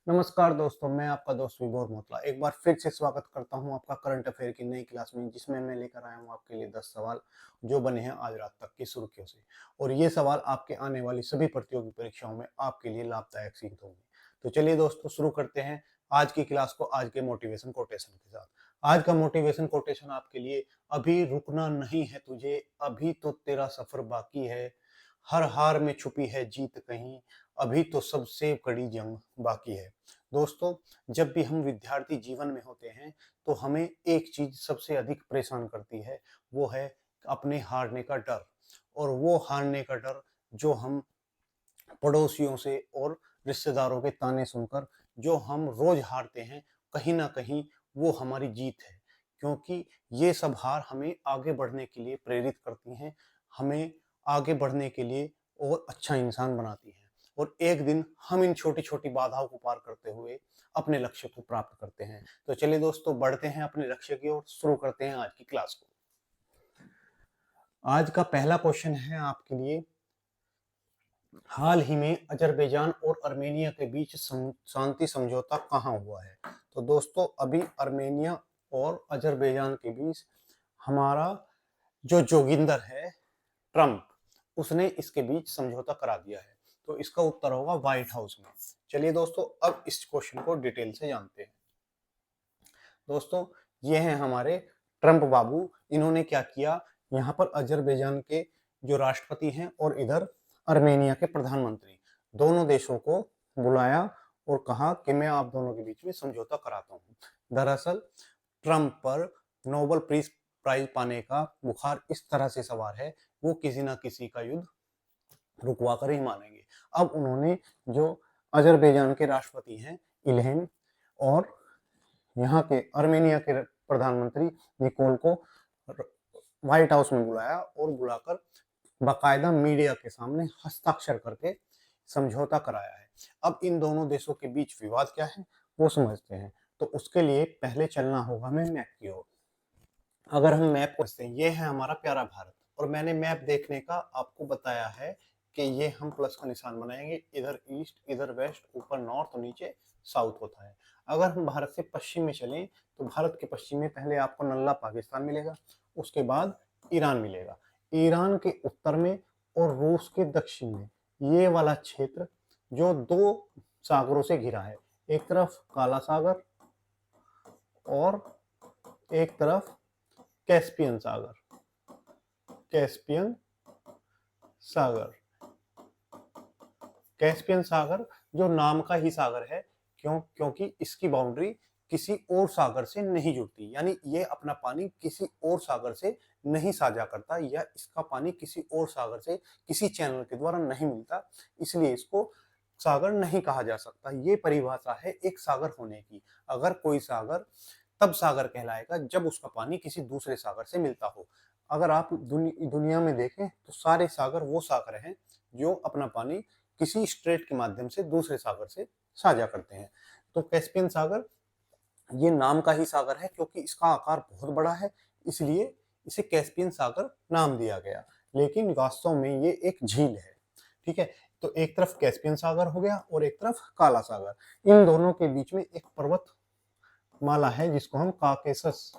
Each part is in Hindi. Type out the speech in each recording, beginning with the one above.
नमस्कार दोस्तों, मैं आपका दोस्त विभोर मोतला एक बार फिर से स्वागत करता हूं आपका करंट अफेयर की नई क्लास में, जिसमें मैं लेकर आया हूं आपके लिए 10 सवाल जो बने हैं आज रात तक की सुर्खियों से। और ये सवाल आपके आने वाली सभी प्रतियोगी परीक्षाओं में आपके लिए लाभदायक सिद्ध होंगे। तो चलिए दोस्तों, शुरू करते हैं आज की क्लास को आज के मोटिवेशन कोटेशन के साथ। आज का मोटिवेशन कोटेशन आपके लिए, अभी रुकना नहीं है तुझे, अभी तो तेरा सफर बाकी है, हर हार में छुपी है जीत कहीं, अभी तो सबसे कड़ी जंग बाकी है। दोस्तों, जब भी हम विद्यार्थी जीवन में होते हैं तो हमें एक चीज सबसे अधिक परेशान करती है, वो है अपने हारने का डर। और वो हारने का डर जो हम पड़ोसियों से और रिश्तेदारों के ताने सुनकर जो हम रोज हारते हैं, कहीं ना कहीं वो हमारी जीत है। क्योंकि ये सब हार हमें आगे बढ़ने के लिए प्रेरित करती हैं, हमें आगे बढ़ने के लिए और अच्छा इंसान बनाती हैं। और एक दिन हम इन छोटी छोटी बाधाओं को पार करते हुए अपने लक्ष्य को प्राप्त करते हैं। तो चलिए दोस्तों, बढ़ते हैं अपने लक्ष्य की ओर, शुरू करते हैं आज की क्लास को। आज का पहला क्वेश्चन है आपके लिए, हाल ही में अजरबैजान और अर्मेनिया के बीच शांति समझौता कहाँ हुआ है? तो दोस्तों, अभी अर्मेनिया और अजरबैजान के बीच हमारा जो जोगिंदर है ट्रम्प, उसने इसके बीच समझौता करा दिया है। तो इसका उत्तर होगा व्हाइट हाउस में। चलिए दोस्तों, अब इस क्वेश्चन को डिटेल से जानते हैं। दोस्तों, ये हैं हमारे ट्रम्प बाबू। इन्होंने क्या किया, यहाँ पर अजरबैजान के जो राष्ट्रपति हैं और इधर अर्मेनिया के प्रधानमंत्री, दोनों देशों को बुलाया और कहा कि मैं आप दोनों के बीच में समझौता कराता हूँ। दरअसल ट्रम्प पर नोबेल प्राइज पाने का बुखार इस तरह से सवार है, वो किसी ना किसी का युद्ध रुकवा कर ही मानेंगे। अब उन्होंने जो अजरबैजान के राष्ट्रपति हैं इल्हम और यहाँ के अर्मेनिया के प्रधानमंत्री निकोल को व्हाइट हाउस में बुलाया और बुलाकर बाकायदा मीडिया के सामने हस्ताक्षर करके समझौता कराया है। अब इन दोनों देशों के बीच विवाद क्या है वो समझते हैं। तो उसके लिए पहले चलना होगा हमें मैप की ओर। अगर हम मैप को देखते हैं, ये है हमारा प्यारा भारत। और मैंने मैप देखने का आपको बताया है कि ये हम प्लस का निशान बनाएंगे, इधर ईस्ट, इधर वेस्ट, ऊपर नॉर्थ और नीचे साउथ होता है। अगर हम भारत से पश्चिम में चलें तो भारत के पश्चिम में पहले आपको नल्ला पाकिस्तान मिलेगा, उसके बाद ईरान मिलेगा। ईरान के उत्तर में और रूस के दक्षिण में ये वाला क्षेत्र जो दो सागरों से घिरा है, एक तरफ काला सागर और एक तरफ कैस्पियन सागर। कैस्पियन सागर, कैस्पियन सागर जो नाम का ही सागर है, क्योंकि इसकी बाउंड्री किसी और सागर से नहीं जुड़ती, यानी ये अपना पानी किसी और सागर से नहीं साझा करता, या इसका पानी किसी और सागर से किसी चैनल के द्वारा नहीं मिलता, इसलिए इसको सागर नहीं कहा जा सकता। ये परिभाषा है एक सागर होने की। अगर कोई सागर तब सागर कहलाएगा जब उसका पानी किसी दूसरे सागर से मिलता हो। अगर आप दुनिया में देखें तो सारे सागर वो सागर हैं जो अपना पानी किसी स्ट्रेट के माध्यम से दूसरे सागर से साझा करते हैं। तो कैस्पियन सागर ये नाम का ही सागर है, क्योंकि इसका आकार बहुत बड़ा है, इसलिए इसे कैस्पियन सागर नाम दिया गया। लेकिन वास्तव में ये एक झील है। ठीक है, तो एक तरफ कैस्पियन सागर हो गया और एक तरफ काला सागर। इन दोनों के बीच में एक पर्वत माला है जिसको हम काकेसस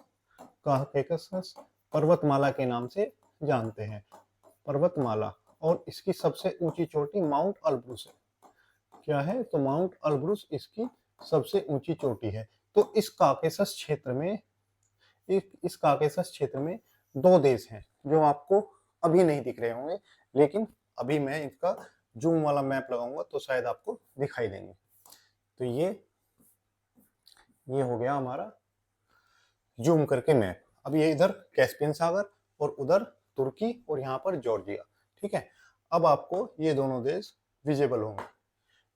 पर्वतमाला के नाम से जानते हैं। पर्वतमाला, और इसकी सबसे ऊंची चोटी माउंट अल्ब्रुस है। क्या है? तो माउंट अल्ब्रुस इसकी सबसे ऊंची चोटी है। तो इस काकेसस क्षेत्र में इस काकेसस क्षेत्र में दो देश हैं जो आपको अभी नहीं दिख रहे होंगे, लेकिन अभी मैं इसका जूम वाला मैप लगाऊंगा तो शायद आपको दिखाई देंगे। तो ये हो गया हमारा जूम करके मैप। अब ये इधर कैस्पियन सागर और उधर तुर्की और यहाँ पर जॉर्जिया। ठीक है, अब आपको ये दोनों देश विजिबल होंगे।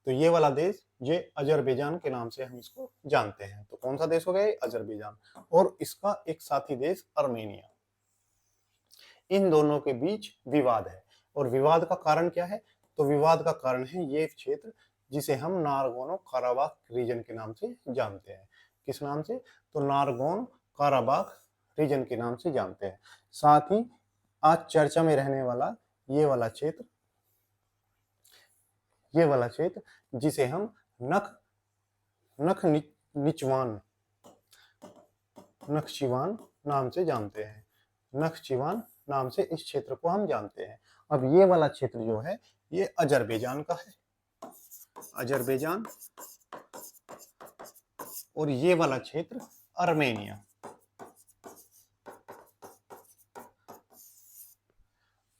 तो ये वाला देश, ये अजरबैजान के नाम से हम इसको जानते हैं। तो कौन सा देश हो गया ये? अजरबैजान। और इसका एक साथी देश अर्मेनिया। इन दोनों के बीच विवाद है। और विवाद का कारण क्या है? तो विवाद का कारण है ये क्षेत्र जिसे हम नारगोनो काराबाख रीजन के नाम से जानते हैं। किस नाम से? तो नारगोन काराबाख रीजन के नाम से जानते हैं। साथ ही आज चर्चा में रहने वाला ये वाला क्षेत्र जिसे हम नख नखचिवान नखचिवान नाम से जानते हैं। नखचिवान नाम से इस क्षेत्र को हम जानते हैं। अब ये वाला क्षेत्र जो है ये अजरबैजान का है, अजरबैजान, और ये वाला क्षेत्र आर्मेनिया।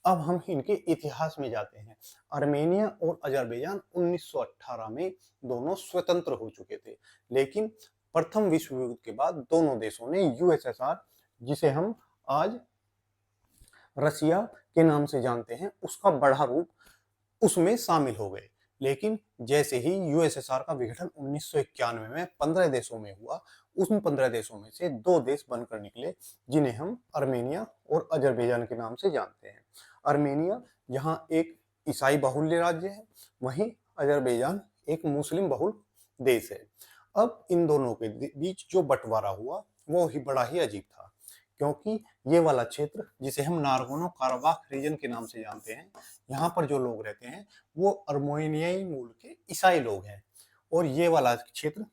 अब हम इनके इतिहास में जाते हैं। आर्मेनिया और अजरबैजान 1918 में दोनों स्वतंत्र हो चुके थे, लेकिन प्रथम विश्व युद्ध के बाद दोनों देशों ने यूएसएसआर, जिसे हम आज रसिया के नाम से जानते हैं, उसका बड़ा रूप उसमें शामिल हो गए। लेकिन जैसे ही यूएसएसआर का विघटन 1991 में 15 देशों में हुआ, उन 15 देशों में से 2 देश बनकर निकले, जिन्हें हम आर्मेनिया और अजरबैजान के नाम से जानते हैं। आर्मेनिया जहाँ एक ईसाई बहुल्य राज्य है, वहीं अजरबैजान एक मुस्लिम बहुल देश है। अब इन दोनों के बीच जो बंटवारा हुआ वो ही बड़ा ही अजीब था, क्योंकि ये वाला क्षेत्र जिसे हम नारगोनो काराबाख रीजन के नाम से जानते हैं, यहाँ पर जो लोग रहते हैं वो अर्मेनियाई मूल के ईसाई लोग हैं, और ये वाला क्षेत्र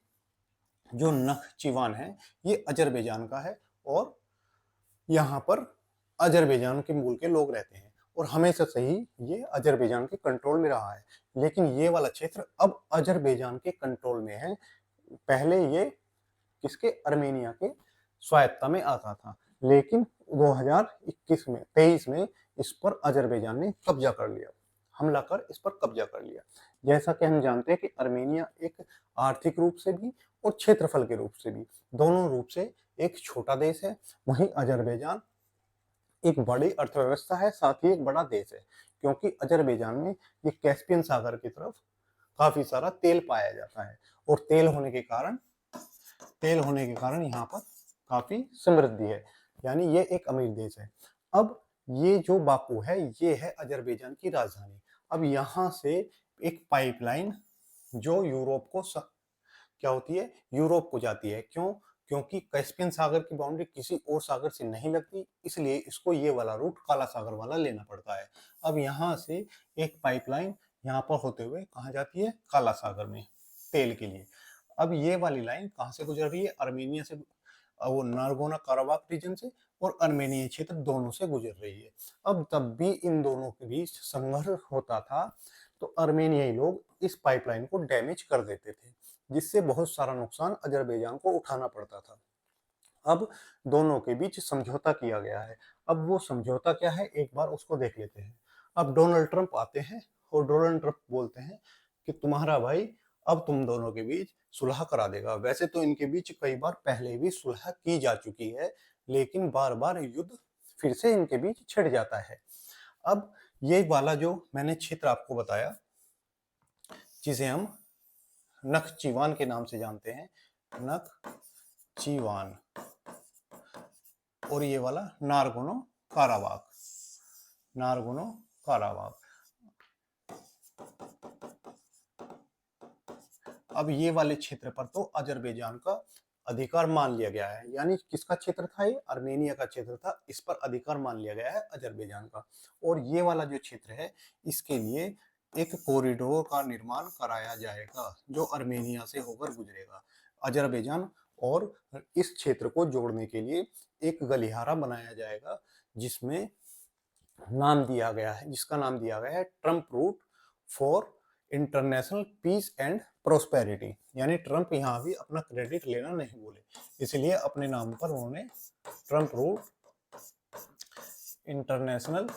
जो नखचिवान है ये अजरबैजान का है, और यहाँ पर अजरबैजान के मूल के लोग रहते हैं, और हमेशा से ही ये अजरबैजान के कंट्रोल में रहा है। लेकिन ये वाला क्षेत्र अब अजरबैजान के कंट्रोल में है। पहले ये किसके, आर्मेनिया के स्वायत्ता में आता था, लेकिन 2023 में इस पर अजरबैजान ने कब्जा कर लिया, हमला कर इस पर कब्जा कर लिया। जैसा कि हम जानते हैं कि आर्मेनिया एक आर्थिक रूप से भी और क्षेत्रफल के रूप से भी, दोनों रूप से एक छोटा देश है, वहीं अजरबैजान एक बड़ी अर्थव्यवस्था है, साथ ही एक बड़ा देश है, क्योंकि अजरबैजान में ये कैस्पियन सागर की तरफ काफी सारा तेल पाया जाता है, और तेल होने के कारण यहाँ पर काफी समृद्धि है, यानी ये एक अमीर देश है। अब ये जो बाकू है ये है अजरबैजान की राजधानी। अब यहाँ से एक पाइपलाइन जो यूरोप को क्या होती है, यूरोप को जाती है। क्यों? क्योंकि कैस्पियन सागर की बाउंड्री किसी और सागर से नहीं लगती, इसलिए इसको ये वाला रूट काला सागर वाला लेना पड़ता है। अब यहाँ से एक पाइपलाइन यहाँ पर होते हुए कहाँ जाती है, काला सागर में तेल के लिए। अब ये वाली लाइन कहाँ से गुजर रही है, आर्मेनिया से, वो नारगोना काराबाख रीजन से और आर्मेनिया क्षेत्र दोनों से गुजर रही है। अब तब भी इन दोनों के बीच संघर्ष होता था, तो आर्मेनियाई लोग इस पाइपलाइन को डैमेज कर देते थे, जिससे बहुत सारा नुकसान अजरबैजान को उठाना पड़ता था। अब दोनों के बीच समझौता किया गया है। अब वो समझौता क्या है, एक बार उसको देख लेते हैं। अब डोनाल्ड ट्रंप आते हैं और डोनाल्ड ट्रंप बोलते हैं कि तुम्हारा भाई अब तुम दोनों के बीच सुलह करा देगा। वैसे तो इनके बीच कई बार पहले भी सुलह की जा चुकी है, लेकिन बार बार युद्ध फिर से इनके बीच छिड़ जाता है। अब ये वाला जो मैंने क्षेत्र आपको बताया, जिसे हम नखचिवान के नाम से जानते हैं, नखचिवान, और ये वाला नारगोनो काराबाख, नारगोनो काराबाख। अब ये वाले क्षेत्र पर तो अजरबैजान का अधिकार मान लिया गया है, यानी किसका क्षेत्र था, ये आर्मेनिया का क्षेत्र था, इस पर अधिकार मान लिया गया है अजरबैजान का। और ये वाला जो क्षेत्र है इसके लिए एक कॉरिडोर का निर्माण कराया जाएगा जो आर्मेनिया से होकर गुजरेगा। अजरबैजान और इस क्षेत्र को जोड़ने के लिए एक गलियारा बनाया जाएगा, जिसमें नाम दिया गया है, जिसका नाम दिया गया है Trump route for international peace and prosperity. यानी ट्रंप यहाँ भी अपना क्रेडिट लेना नहीं बोले, इसलिए अपने नाम पर उन्होंने Trump route international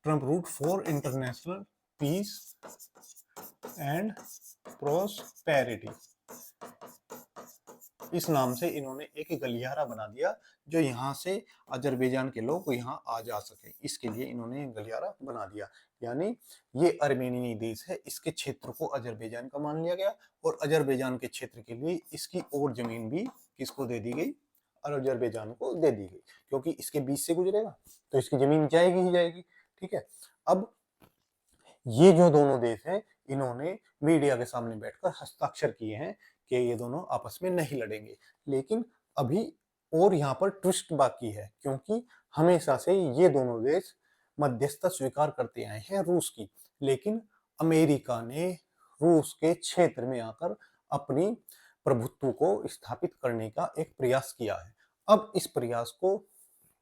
Trump route for international peace and prosperity, इस नाम से इन्होंने एक गलियारा बना दिया जो यहाँ से अजरबैजान के लोग यहाँ आ जा सके। इसके लिए इन्होंने एक गलियारा बना दिया, यानी ये आर्मेनियाई देश है, इसके क्षेत्र को अजरबैजान का मान लिया गया, और अजरबैजान के क्षेत्र के लिए इसकी और जमीन भी किसको दे दी गई, अजरबैजान को दे दी गई, क्योंकि इसके बीच से गुजरेगा तो इसकी जमीन जाएगी ही जाएगी। ठीक है। अब ये जो दोनों देश हैं इन्होंने मीडिया के सामने बैठकर हस्ताक्षर किए हैं कि ये दोनों आपस में नहीं लड़ेंगे, लेकिन अभी और यहाँ पर ट्विस्ट बाकी है, क्योंकि हमेशा से ये दोनों देश मध्यस्थता स्वीकार करते आए हैं रूस की, लेकिन अमेरिका ने रूस के क्षेत्र में आकर अपनी प्रभुत्व को स्थापित करने का एक प्रयास किया है। अब इस प्रयास को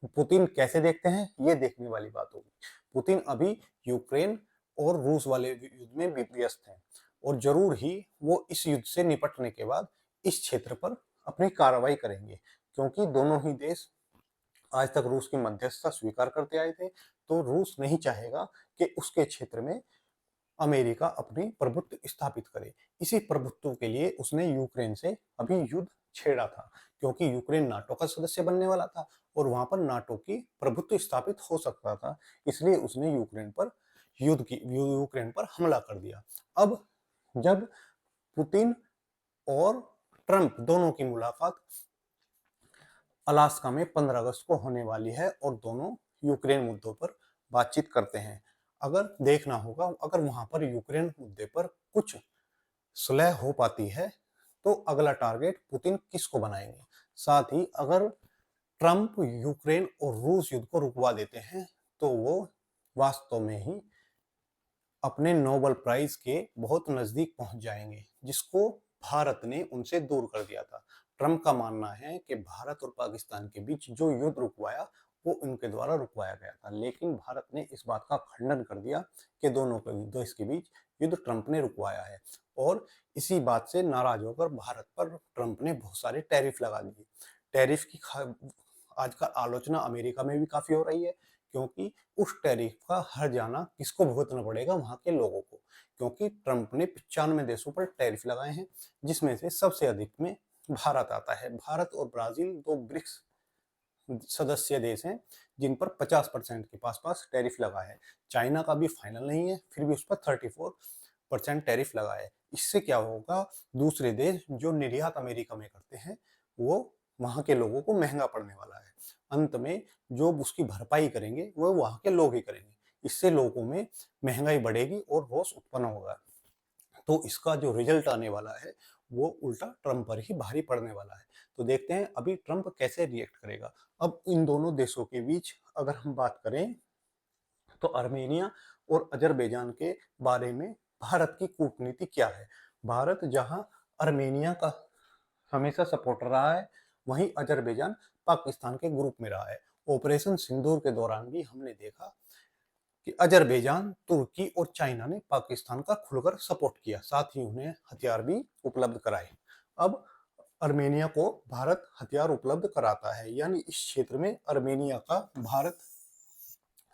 पुतिन कैसे देखते हैं, ये देखने वाली बात होगी। पुतिन अभी यूक्रेन और रूस वाले युद्ध में व्यस्त हैं और जरूर ही वो इस युद्ध से निपटने के बाद इस क्षेत्र पर अपनी कार्रवाई करेंगे, क्योंकि दोनों ही देश आज तक रूस की मध्यस्थता स्वीकार करते आए थे। तो रूस नहीं चाहेगा कि उसके क्षेत्र में अमेरिका अपनी प्रभुत्व स्थापित करे। इसी प्रभुत्व के लिए उसने यूक्रेन से अभी युद्ध छेड़ा था, क्योंकि यूक्रेन नाटो का सदस्य बनने वाला था और वहां पर नाटो की प्रभुत्व स्थापित हो सकता था। इसलिए उसने यूक्रेन पर हमला कर दिया। अब जब पुतिन और ट्रंप दोनों की मुलाकात अलास्का में 15 अगस्त को होने वाली है और दोनों यूक्रेन मुद्दों पर बातचीत करते हैं। अगर देखना होगा, अगर वहां पर यूक्रेन मुद्दे पर कुछ सुलह हो पाती है तो अगला टारगेट पुतिन किसको बनाएंगे। साथ ही अगर ट्रंप यूक्रेन और रूस युद्ध को रुकवा देते हैं तो वो वास्तव में ही अपने नोबेल प्राइज के बहुत नजदीक पहुंच जाएंगे, जिसको भारत ने उनसे दूर कर दिया था। ट्रंप का मानना है कि भारत और पाकिस्तान के बीच जो युद्ध रुकवाया वो उनके द्वारा रुकवाया गया था, लेकिन भारत ने इस बात का खंडन कर दिया कि दोनों के देश के बीच युद्ध ट्रंप ने रुकवाया है। और इसी बात से नाराज होकर भारत पर ट्रंप ने बहुत सारे टैरिफ लगा दिए। टैरिफ की आजकल आलोचना अमेरिका में भी काफी हो रही है, क्योंकि उस टैरिफ का हर जाना किसको भुगतना पड़ेगा, वहां के लोगों को। क्योंकि ट्रंप ने 95 देशों पर टैरिफ लगाए हैं, जिसमें से सबसे अधिक में भारत आता है। भारत और ब्राजील दो ब्रिक्स सदस्य देश हैं जिन पर 50% के पास टैरिफ लगा है। चाइना का भी फाइनल नहीं है, फिर भी उस पर 34% टैरिफ लगा है। इससे क्या होगा, दूसरे देश जो निर्यात अमेरिका में करते हैं वो वहां के लोगों को महंगा पड़ने वाला है। अंत में जो उसकी भरपाई करेंगे वो वहां के लोग ही करेंगे। इससे लोगों में महंगाई बढ़ेगी और रोष उत्पन्न होगा। तो इसका जो रिजल्ट आने वाला है वो उल्टा ट्रंप पर ही भारी पड़ने वाला है। तो देखते हैं अभी ट्रंप कैसे रिएक्ट करेगा। अब इन दोनों देशों के बीच अगर हम बात करें तो आर्मेनिया और अजरबैजान के बारे में भारत की कूटनीति क्या है। भारत जहां आर्मेनिया का हमेशा सपोर्टर रहा है, वहीं अजरबैजान पाकिस्तान के ग्रुप में रहा है। ऑपरेशन सिंदूर के दौरान भी हमने देखा कि अजरबैजान, तुर्की और चाइना ने पाकिस्तान का खुलकर सपोर्ट किया, साथ ही उन्हें हथियार भी उपलब्ध कराए। अब आर्मेनिया को भारत हथियार उपलब्ध कराता है, यानी इस क्षेत्र में आर्मेनिया का भारत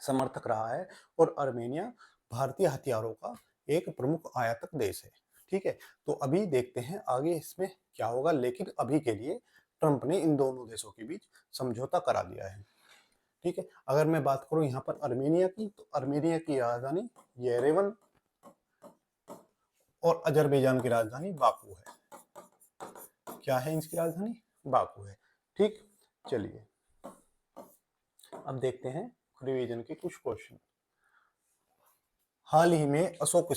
समर्थक रहा है और आर्मेनिया भारतीय हथियारों का एक प्रमुख आयातक देश है। ठीक है, तो अभी देखते हैं आगे इसमें क्या होगा, लेकिन अभी के लिए ट्रंप ने इन दोनों देशों के बीच समझौता करा दिया है। ठीक है, अगर मैं बात करूं यहाँ पर आर्मेनिया की, तो आर्मेनिया की राजधानी येरेवन और अजरबैजान की राजधानी बाकू है। क्या है इसकी राजधानी? बाकू है। ठीक, चलिए अब देखते हैं रिवीजन के कुछ क्वेश्चन। हाल ही में अशोक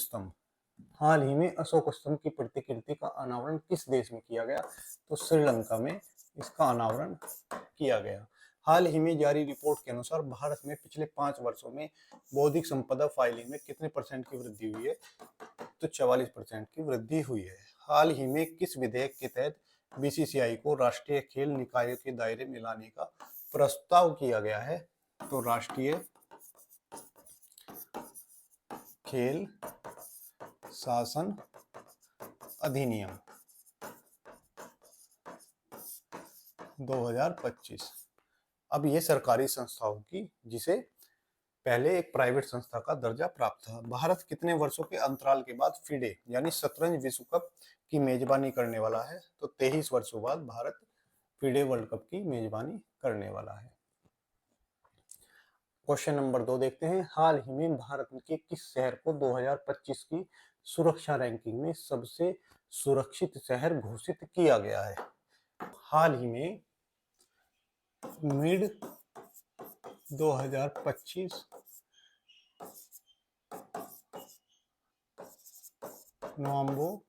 स्तंभ की प्रतिकृति का अनावरण किस देश में किया गया? तो श्रीलंका में इसका अनावरण किया गया। हाल ही में जारी रिपोर्ट के अनुसार भारत में पिछले 5 वर्षों में बौद्धिक संपदा फाइलिंग में कितने % की वृद्धि हुई है? तो 44% की वृद्धि हुई है। हाल ही में किस विधेयक के तहत बीसीसीआई को राष्ट्रीय खेल निकायों के दायरे में लाने का प्रस्ताव किया गया है? तो राष्ट्रीय खेल शासन अधिनियम 2025। अब ये सरकारी संस्था होगी जिसे पहले एक प्राइवेट संस्था का दर्जा प्राप्त था। भारत कितने वर्षों के अंतराल के बाद फिडे यानी शतरंज विश्व कप की मेजबानी करने वाला है? तो 23 वर्षों बाद भारत फिडे वर्ल्ड कप की मेजबानी करने वाला है। क्वेश्चन नंबर 2 देखते हैं। हाल ही में भारत के किस शहर को 2025 की सुरक्षा रैंकिंग में सबसे सुरक्षित शहर घोषित किया गया है? हाल ही में मिड 2025 नवंबो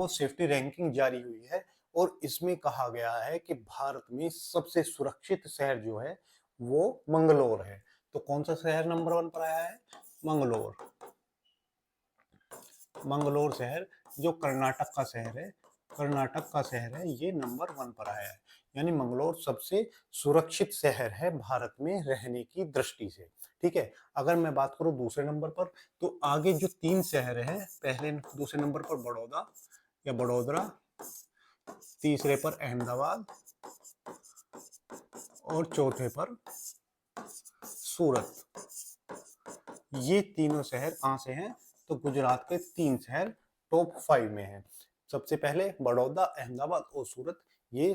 सेफ्टी रैंकिंग जारी हुई है और इसमें कहा गया है कि भारत में सबसे सुरक्षित शहर जो है वो मंगलोर है। तो कौन सा शहर नंबर 1 पर आया है? मंगलोर। मंगलोर शहर जो कर्नाटक का शहर है, कर्नाटक का शहर है, ये नंबर 1 पर आया है। यानी मंगलोर सबसे सुरक्षित शहर है भारत में रहने की दृष्टि से। ठीक है, अगर मैं बात करूं दूसरे नंबर पर, तो आगे जो 3 शहर हैं, पहले दूसरे नंबर पर बड़ौदा या बड़ोदरा, तीसरे पर अहमदाबाद और चौथे पर सूरत। ये तीनों शहर कहाँ से हैं? तो गुजरात के 3 शहर टॉप 5 में हैं। सबसे पहले बड़ौदा, अहमदाबाद और सूरत, ये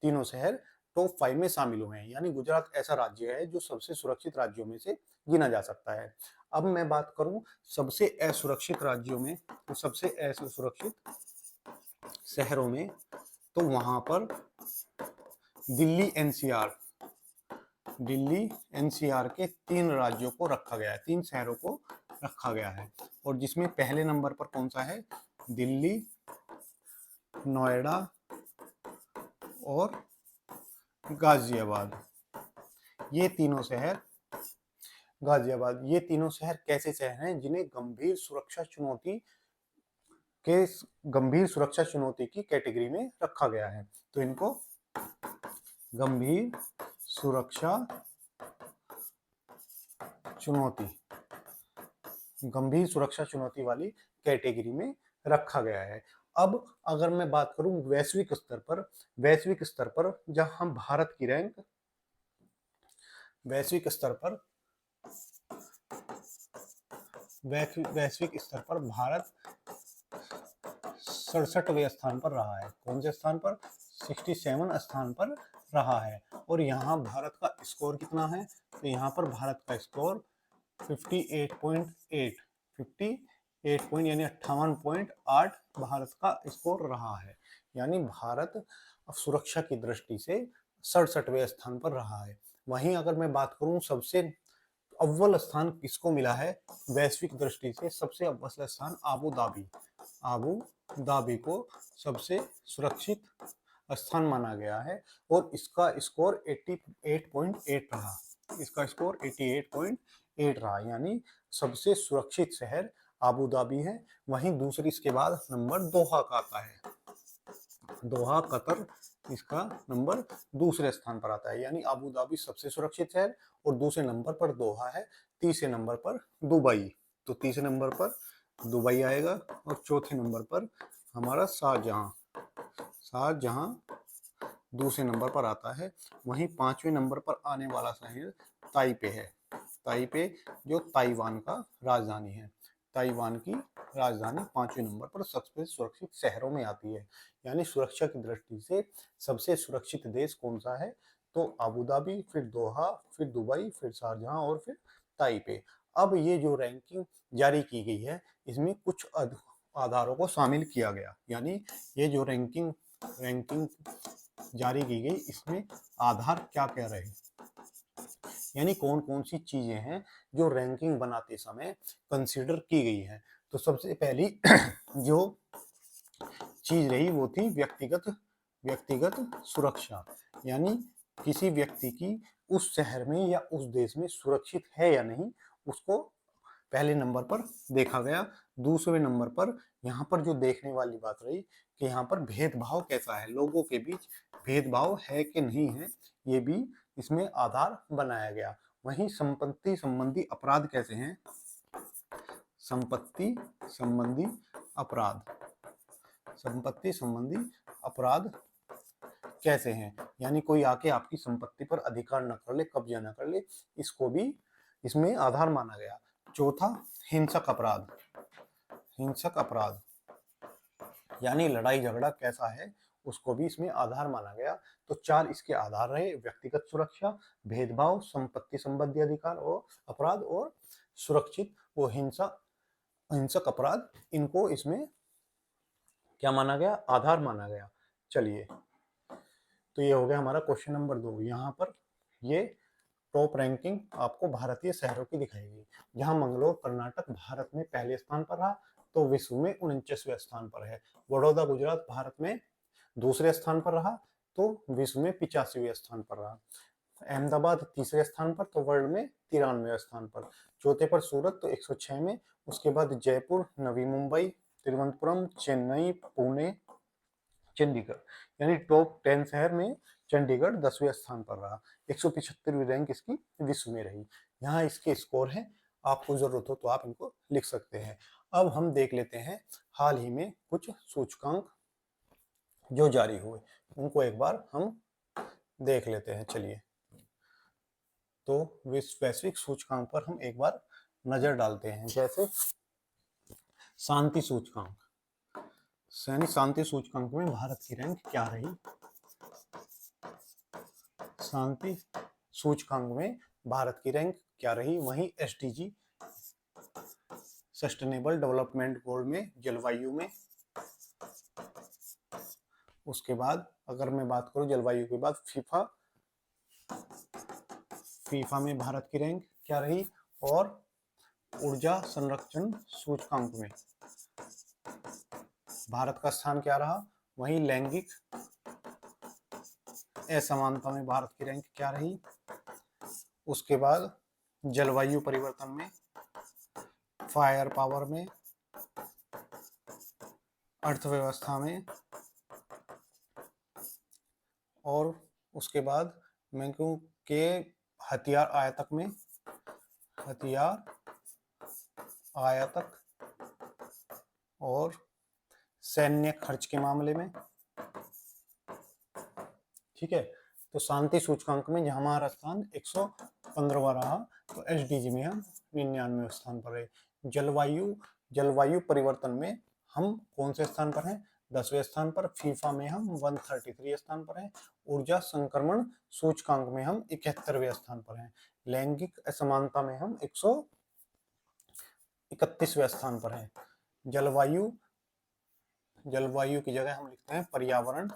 तीनों शहर टॉप 5 में शामिल हुए हैं। यानी गुजरात ऐसा राज्य है जो सबसे सुरक्षित राज्यों में से गिना जा सकता है। अब मैं बात करूं सबसे असुरक्षित राज्यों में, तो सबसे असुरक्षित शहरों में, तो वहां पर दिल्ली एनसीआर, दिल्ली एनसीआर के 3 राज्यों को रखा गया है, 3 शहरों को रखा गया है। और जिसमें पहले नंबर पर कौन सा है? दिल्ली, नोएडा और गाजियाबाद। ये तीनों शहर, गाजियाबाद, ये तीनों शहर कैसे शहर हैं जिन्हें गंभीर सुरक्षा चुनौती की कैटेगरी में रखा गया है। तो इनको गंभीर सुरक्षा चुनौती, गंभीर सुरक्षा चुनौती वाली कैटेगरी में रखा गया है। अब अगर मैं बात करूं वैश्विक स्तर पर, वैश्विक स्तर पर जहां भारत की रैंक, वैश्विक स्तर पर, वैश्विक स्तर पर भारत 67वें स्थान पर रहा है। कौन से स्थान पर? 67 स्थान पर रहा है। और यहाँ भारत का स्कोर कितना है? तो यहाँ पर भारत का स्कोर 58.8, 58 पॉइंट यानी 58.8 भारत का स्कोर रहा है। यानी भारत सुरक्षा की दृष्टि से 67वें स्थान पर रहा है। वहीं अगर मैं बात करूं सबसे अव्वल स्थान किसको मिला है वैश्विक दृष्टि से? सबसे अव्वल स्थान आबू धाबी, आबू धाबी को सबसे सुरक्षित स्थान माना गया है और इसका स्कोर 88.8 रहा। इसका स्कोर 88.8 रहा, यानी सबसे सुरक्षित शहर आबू धाबी है। वहीं दूसरी इसके बाद नंबर दोहा का आता है। दोहा कतर इसका नंबर दूसरे स्थान पर आता है। यानी आबू धाबी सबसे सुरक्षित शहर और दूसरे नंबर पर दोहा है, तीसरे नंबर पर दुबई। तो तीसरे नंबर पर दुबई आएगा और चौथे नंबर पर हमारा शारजहां, शारजहां दूसरे नंबर पर आता है। वहीं 5वें नंबर पर आने वाला शहर ताइपे है। ताइपे जो ताइवान का राजधानी है, ताइवान की राजधानी 5वें नंबर पर सबसे सुरक्षित शहरों में आती है। यानी सुरक्षा की दृष्टि से सबसे सुरक्षित देश कौन सा है? तो आबू धाबी, फिर दोहा, फिर दुबई, फिर शारजहां और फिर ताइपे। अब ये जो रैंकिंग जारी की गई है इसमें कुछ आधारों को शामिल किया गया। यानी ये जो रैंकिंग जारी की गई इसमें आधार क्या क्या रहे, यानी कौन कौन सी चीजें हैं जो रैंकिंग बनाते समय कंसीडर की गई है। तो सबसे पहली जो चीज रही वो थी व्यक्तिगत सुरक्षा। यानी किसी व्यक्ति की उस शहर में या उस देश में सुरक्षित है या नहीं, उसको पहले नंबर पर देखा गया। दूसरे नंबर पर यहाँ पर जो देखने वाली बात रही कि यहाँ पर भेदभाव कैसा है, लोगों के बीच भेदभाव है कि नहीं है, ये भी इसमें आधार बनाया गया। वहीं संपत्ति संबंधी अपराध कैसे हैं? संपत्ति संबंधी अपराध, संपत्ति संबंधी अपराध कैसे हैं? यानी कोई आके आपकी संपत्ति पर अधिकार न कर ले, कब्जा न कर ले, इसको भी इसमें आधार माना गया। चौथा हिंसक अपराध, हिंसक अपराध यानी लड़ाई झगड़ा कैसा है उसको भी इसमें आधार माना गया। तो 4 इसके आधार रहे, व्यक्तिगत सुरक्षा, भेदभाव, संपत्ति संबंधी अधिकार और अपराध और सुरक्षित वो हिंसक अपराध, इनको इसमें क्या माना गया? आधार माना गया। चलिए, तो ये हो गया हमारा क्वेश्चन नंबर 2। यहाँ पर ये टॉप रैंकिंग आपको भारतीय शहरों की दिखाएगी, जहां मंगलोर कर्नाटक भारत में पहले स्थान पर रहा, तो विश्व में 49वें स्थान पर है। बड़ौदा गुजरात भारत में दूसरे स्थान पर रहा, तो विश्व में 85वें स्थान पर रहा। अहमदाबाद तीसरे स्थान पर, तो वर्ल्ड में 93वें स्थान पर। चौथे पर सूरत, तो 106 में। उसके बाद जयपुर, नवी मुंबई, तिरुवनंतपुरम, चेन्नई, पुणे, चंडीगढ़, यानी टॉप 10 शहर में चंडीगढ़ 10वें स्थान पर रहा। 175वीं रैंक इसकी विश्व में रही। यहाँ इसके स्कोर हैं, आपको जरूरत हो तो आप इनको लिख सकते हैं। अब हम देख लेते हैं हाल ही में कुछ सूचकांक जो जारी हुए, उनको एक बार हम देख लेते हैं। चलिए, तो विश्व वैश्विक सूचकांक पर हम एक बार नजर डालते हैं। जैसे शांति सूचकांक, यानी शांति सूचकांक में भारत की रैंक क्या रही। शांति सूचकांक में भारत की रैंक क्या रही। वहीं एसडीजी सस्टेनेबल डेवलपमेंट गोल में, जलवायु में। उसके बाद अगर मैं बात करूं जलवायु के बाद, फीफा में भारत की रैंक क्या रही। और ऊर्जा संरक्षण सूचकांक में भारत का स्थान क्या रहा। वहीं लैंगिक असमानता में भारत की रैंक क्या रही। उसके बाद जलवायु परिवर्तन में, फायर पावर में, अर्थव्यवस्था में, और उसके बाद मैं कहूँ कि हथियार आयातक में, हथियार आयातक और सैन्य खर्च के मामले में। ठीक है, तो शांति सूचकांक में जहां हमारा स्थान 115वां रहा, तो एसडीजी में हम 99वें स्थान पर रहे। जलवायु परिवर्तन में हम कौन से स्थान पर हैं, 10वें स्थान पर। फीफा में हम 133 स्थान पर हैं। ऊर्जा संक्रमण सूचकांक में हम 71वें स्थान पर हैं। लैंगिक असमानता में हम 131वें स्थान पर हैं। जलवायु की जगह हम लिखते हैं पर्यावरण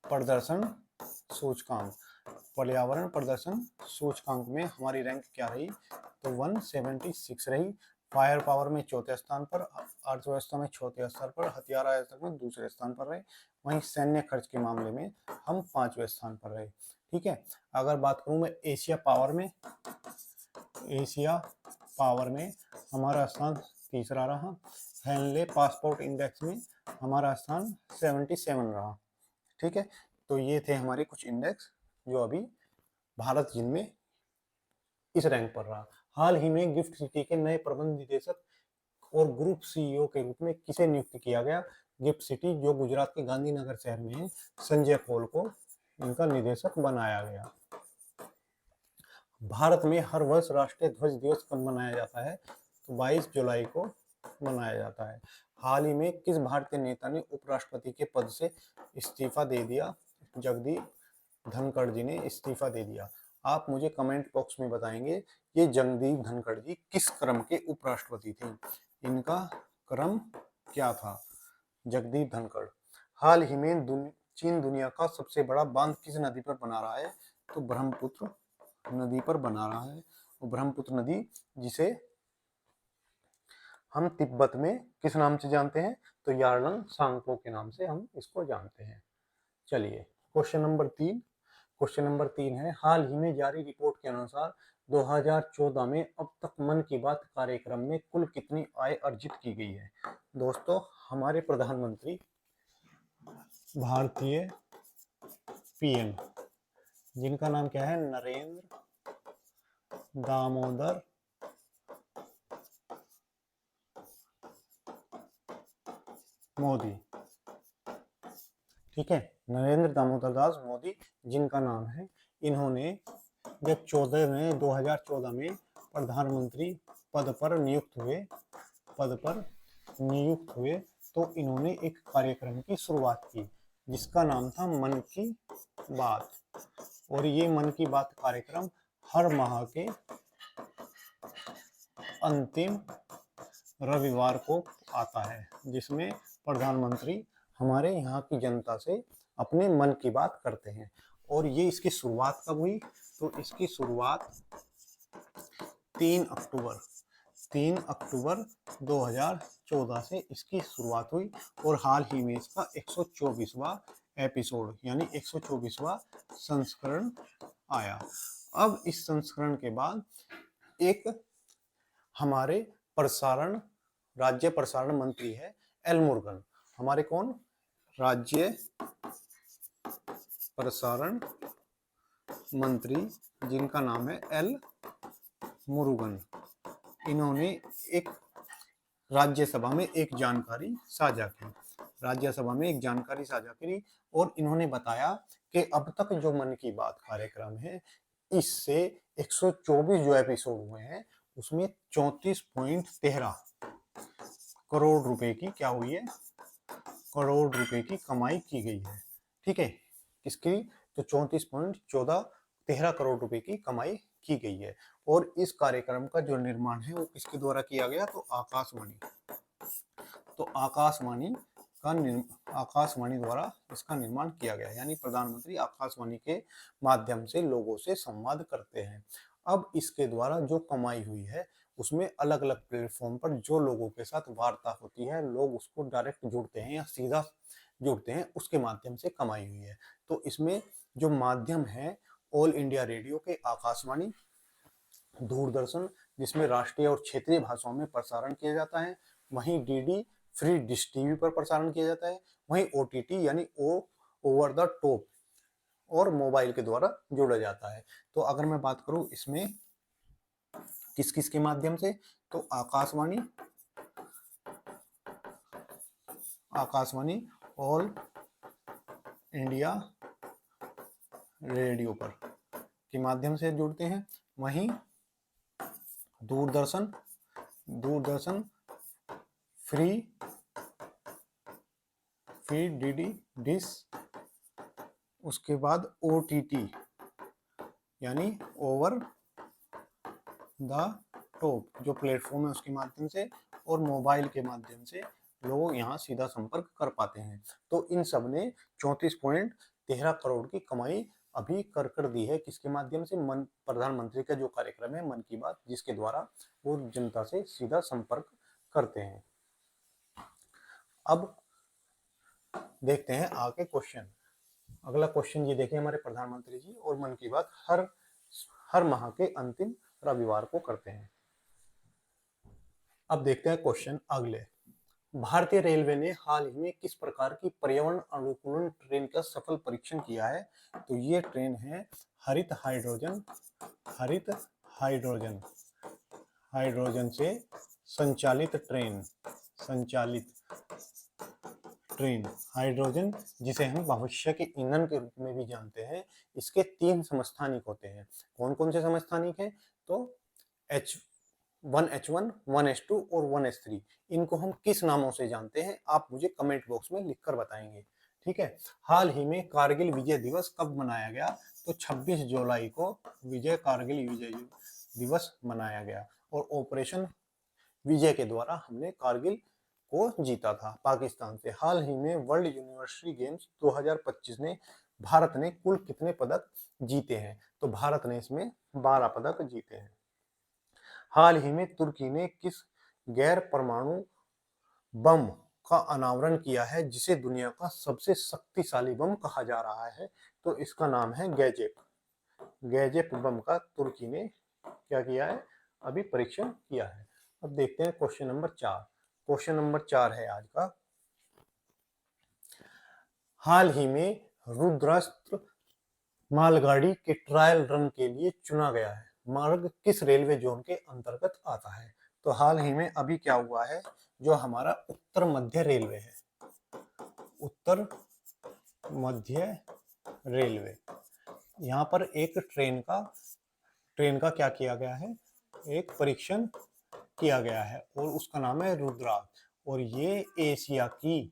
प्रदर्शन सूचकांक। पर्यावरण प्रदर्शन सूचकांक में हमारी रैंक क्या रही, तो 176 रही। फायर पावर में चौथे स्थान पर, अर्थव्यवस्था में चौथे स्थान पर, हथियार आयातक में दूसरे स्थान पर रहे। वहीं सैन्य खर्च के मामले में हम 5वें स्थान पर रहे। ठीक है, अगर बात करूं मैं एशिया पावर में हमारा स्थान तीसरा रहा। हेनले पासपोर्ट इंडेक्स में हमारा स्थान 77 रहा। ठीक है, तो ये थे हमारे कुछ इंडेक्स जो अभी भारत जिनमें इस रैंक पर रहा। हाल ही में गिफ्ट सिटी के नए प्रबंध निदेशक और ग्रुप सीईओ के रूप में किसे नियुक्त किया गया। गिफ्ट सिटी जो गुजरात के गांधीनगर शहर में है, संजय कौल को इनका निदेशक बनाया गया। भारत में हर वर्ष राष्ट्रीय ध्वज दिवस कब मनाया जाता है, तो 22 जुलाई को मनाया जाता है। हाल ही में किस भारतीय नेता ने उपराष्ट्रपति के पद से इस्तीफा दे दिया। जगदीप धनखड़ जी ने इस्तीफा दे दिया। आप मुझे कमेंट बॉक्स में बताएंगे ये जगदीप धनखड़ जी किस क्रम के उपराष्ट्रपति थे, इनका क्रम क्या था। जगदीप धनखड़। हाल ही में चीन दुनिया का सबसे बड़ा बांध किस नदी पर बना रहा है, तो ब्रह्मपुत्र नदी पर बना रहा है। ब्रह्मपुत्र नदी जिसे हम तिब्बत में किस नाम से जानते हैं, तो यारलंग सांगपो के नाम से हम इसको जानते हैं। चलिए, क्वेश्चन नंबर 3 है, हाल ही में जारी रिपोर्ट के अनुसार 2014 में अब तक मन की बात कार्यक्रम में कुल कितनी आय अर्जित की गई है। दोस्तों, हमारे प्रधानमंत्री भारतीय पीएम जिनका नाम क्या है, नरेंद्र दामोदर मोदी। ठीक है, नरेंद्र दामोदर दास मोदी जिनका नाम है, इन्होंने जब 2014 में प्रधानमंत्री पद पर नियुक्त हुए तो इन्होंने एक कार्यक्रम की शुरुआत की जिसका नाम था मन की बात। और ये मन की बात कार्यक्रम हर माह के अंतिम रविवार को आता है, जिसमें प्रधानमंत्री हमारे यहाँ की जनता से अपने मन की बात करते हैं। और ये इसकी शुरुआत कब हुई, तो इसकी शुरुआत 3 अक्टूबर 2014 से इसकी शुरुआत हुई और हाल ही में इसका 124वां एपिसोड यानी 124वां संस्करण आया। अब इस संस्करण के बाद एक हमारे राज्य प्रसारण मंत्री है एल मुरुगन। हमारे कौन? राज्य प्रसारण मंत्री, जिनका नाम है एल मुरुगन। इन्होंने एक राज्यसभा में एक जानकारी साझा की और इन्होंने बताया कि अब तक जो मन की बात कार्यक्रम है, इससे 124 जो एपिसोड हुए हैं उसमें 34.13 करोड़ रुपए की क्या हुई है? करोड़ रुपए की कमाई की गई है। ठीक है, किसकी? तो 34.13 करोड़ रुपए की कमाई की गई है। और इस कार्यक्रम का जो निर्माण है वो किसके द्वारा किया गया? तो आकाशवाणी द्वारा इसका निर्माण किया गया, यानी प्रधानमंत्री आकाशवाणी के माध्यम से लोगों से संवाद करते हैं। अब इसके द्वारा जो कमाई हुई है उसमें अलग अलग प्लेटफॉर्म पर जो लोगों के साथ वार्ता होती है, लोग उसको डायरेक्ट जुड़ते हैं या सीधा जुड़ते हैं, उसके माध्यम से कमाई हुई है। तो इसमें जो माध्यम है, ऑल इंडिया रेडियो के आकाशवाणी, दूरदर्शन जिसमें राष्ट्रीय और क्षेत्रीय भाषाओं में प्रसारण किया जाता है, वहीं डीडी फ्री डिश टीवी पर प्रसारण किया जाता है, वहीं ओटीटी यानी ओवर द टॉप और मोबाइल के द्वारा जोड़ा जाता है। तो अगर मैं बात करूं इसमें किस किस के माध्यम से, तो आकाशवाणी ऑल इंडिया रेडियो पर के माध्यम से जुड़ते हैं, वहीं दूरदर्शन फ्री डीडी डिश, उसके बाद ओटीटी यानी ओवर द टॉप जो प्लेटफॉर्म है उसके माध्यम से, और मोबाइल के माध्यम से लोग यहाँ सीधा संपर्क कर पाते हैं। तो इन सब ने 34.13 करोड़ की कमाई अभी कर दी है। किसके माध्यम से? प्रधानमंत्री का जो कार्यक्रम है मन की बात, जिसके द्वारा वो जनता से सीधा संपर्क करते हैं। अब देखते हैं आगे क्वेश्चन। अगला क्वेश्चन ये देखें, हमारे प्रधानमंत्री जी और मन की बात हर माह के अंतिम रविवार को करते हैं। अब देखते हैं क्वेश्चन अगले। भारतीय रेलवे ने हाल ही में किस प्रकार की पर्यावरण अनुकूलन ट्रेन का सफल परीक्षण किया है? तो ये ट्रेन है हरित हाइड्रोजन से संचालित ट्रेन हाइड्रोजन, जिसे हम भविष्य के ईंधन के रूप में भी जानते हैं। इसके 3 समस्थानिक होते हैं। कौन कौन से समस्थानिक हैं? तो H1, 1H2 और 1H3। इनको हम किस नामों से जानते हैं, आप मुझे कमेंट बॉक्स में लिखकर बताएंगे। ठीक है। हाल ही में कारगिल विजय दिवस कब मनाया गया? तो 26 जुलाई को कारगिल विजय दिवस मनाया गया और ऑपरेशन विजय के द्वारा हमने कारगिल को जीता था पाकिस्तान से। हाल ही में वर्ल्ड यूनिवर्सिटी गेम्स 2025 में भारत ने कुल कितने पदक जीते हैं? तो भारत ने इसमें 12 पदक जीते हैं। हाल ही में तुर्की ने किस गैर परमाणु बम का अनावरण किया है जिसे दुनिया का सबसे शक्तिशाली बम कहा जा रहा है? तो इसका नाम है गैजेप बम का तुर्की ने क्या किया है? अभी परीक्षण किया है। अब देखते हैं क्वेश्चन नंबर 4। क्वेश्चन नंबर 4 है आज का। हाल ही में रुद्रास्त्र मालगाड़ी के ट्रायल रन के लिए चुना गया है मार्ग किस रेलवे जोन के अंतर्गत आता है? तो हाल ही में अभी क्या हुआ है, जो हमारा उत्तर मध्य रेलवे है, उत्तर मध्य रेलवे, यहाँ पर एक ट्रेन का क्या किया गया है? एक परीक्षण किया गया है और उसका नाम है रुद्राक्ष। और ये एशिया की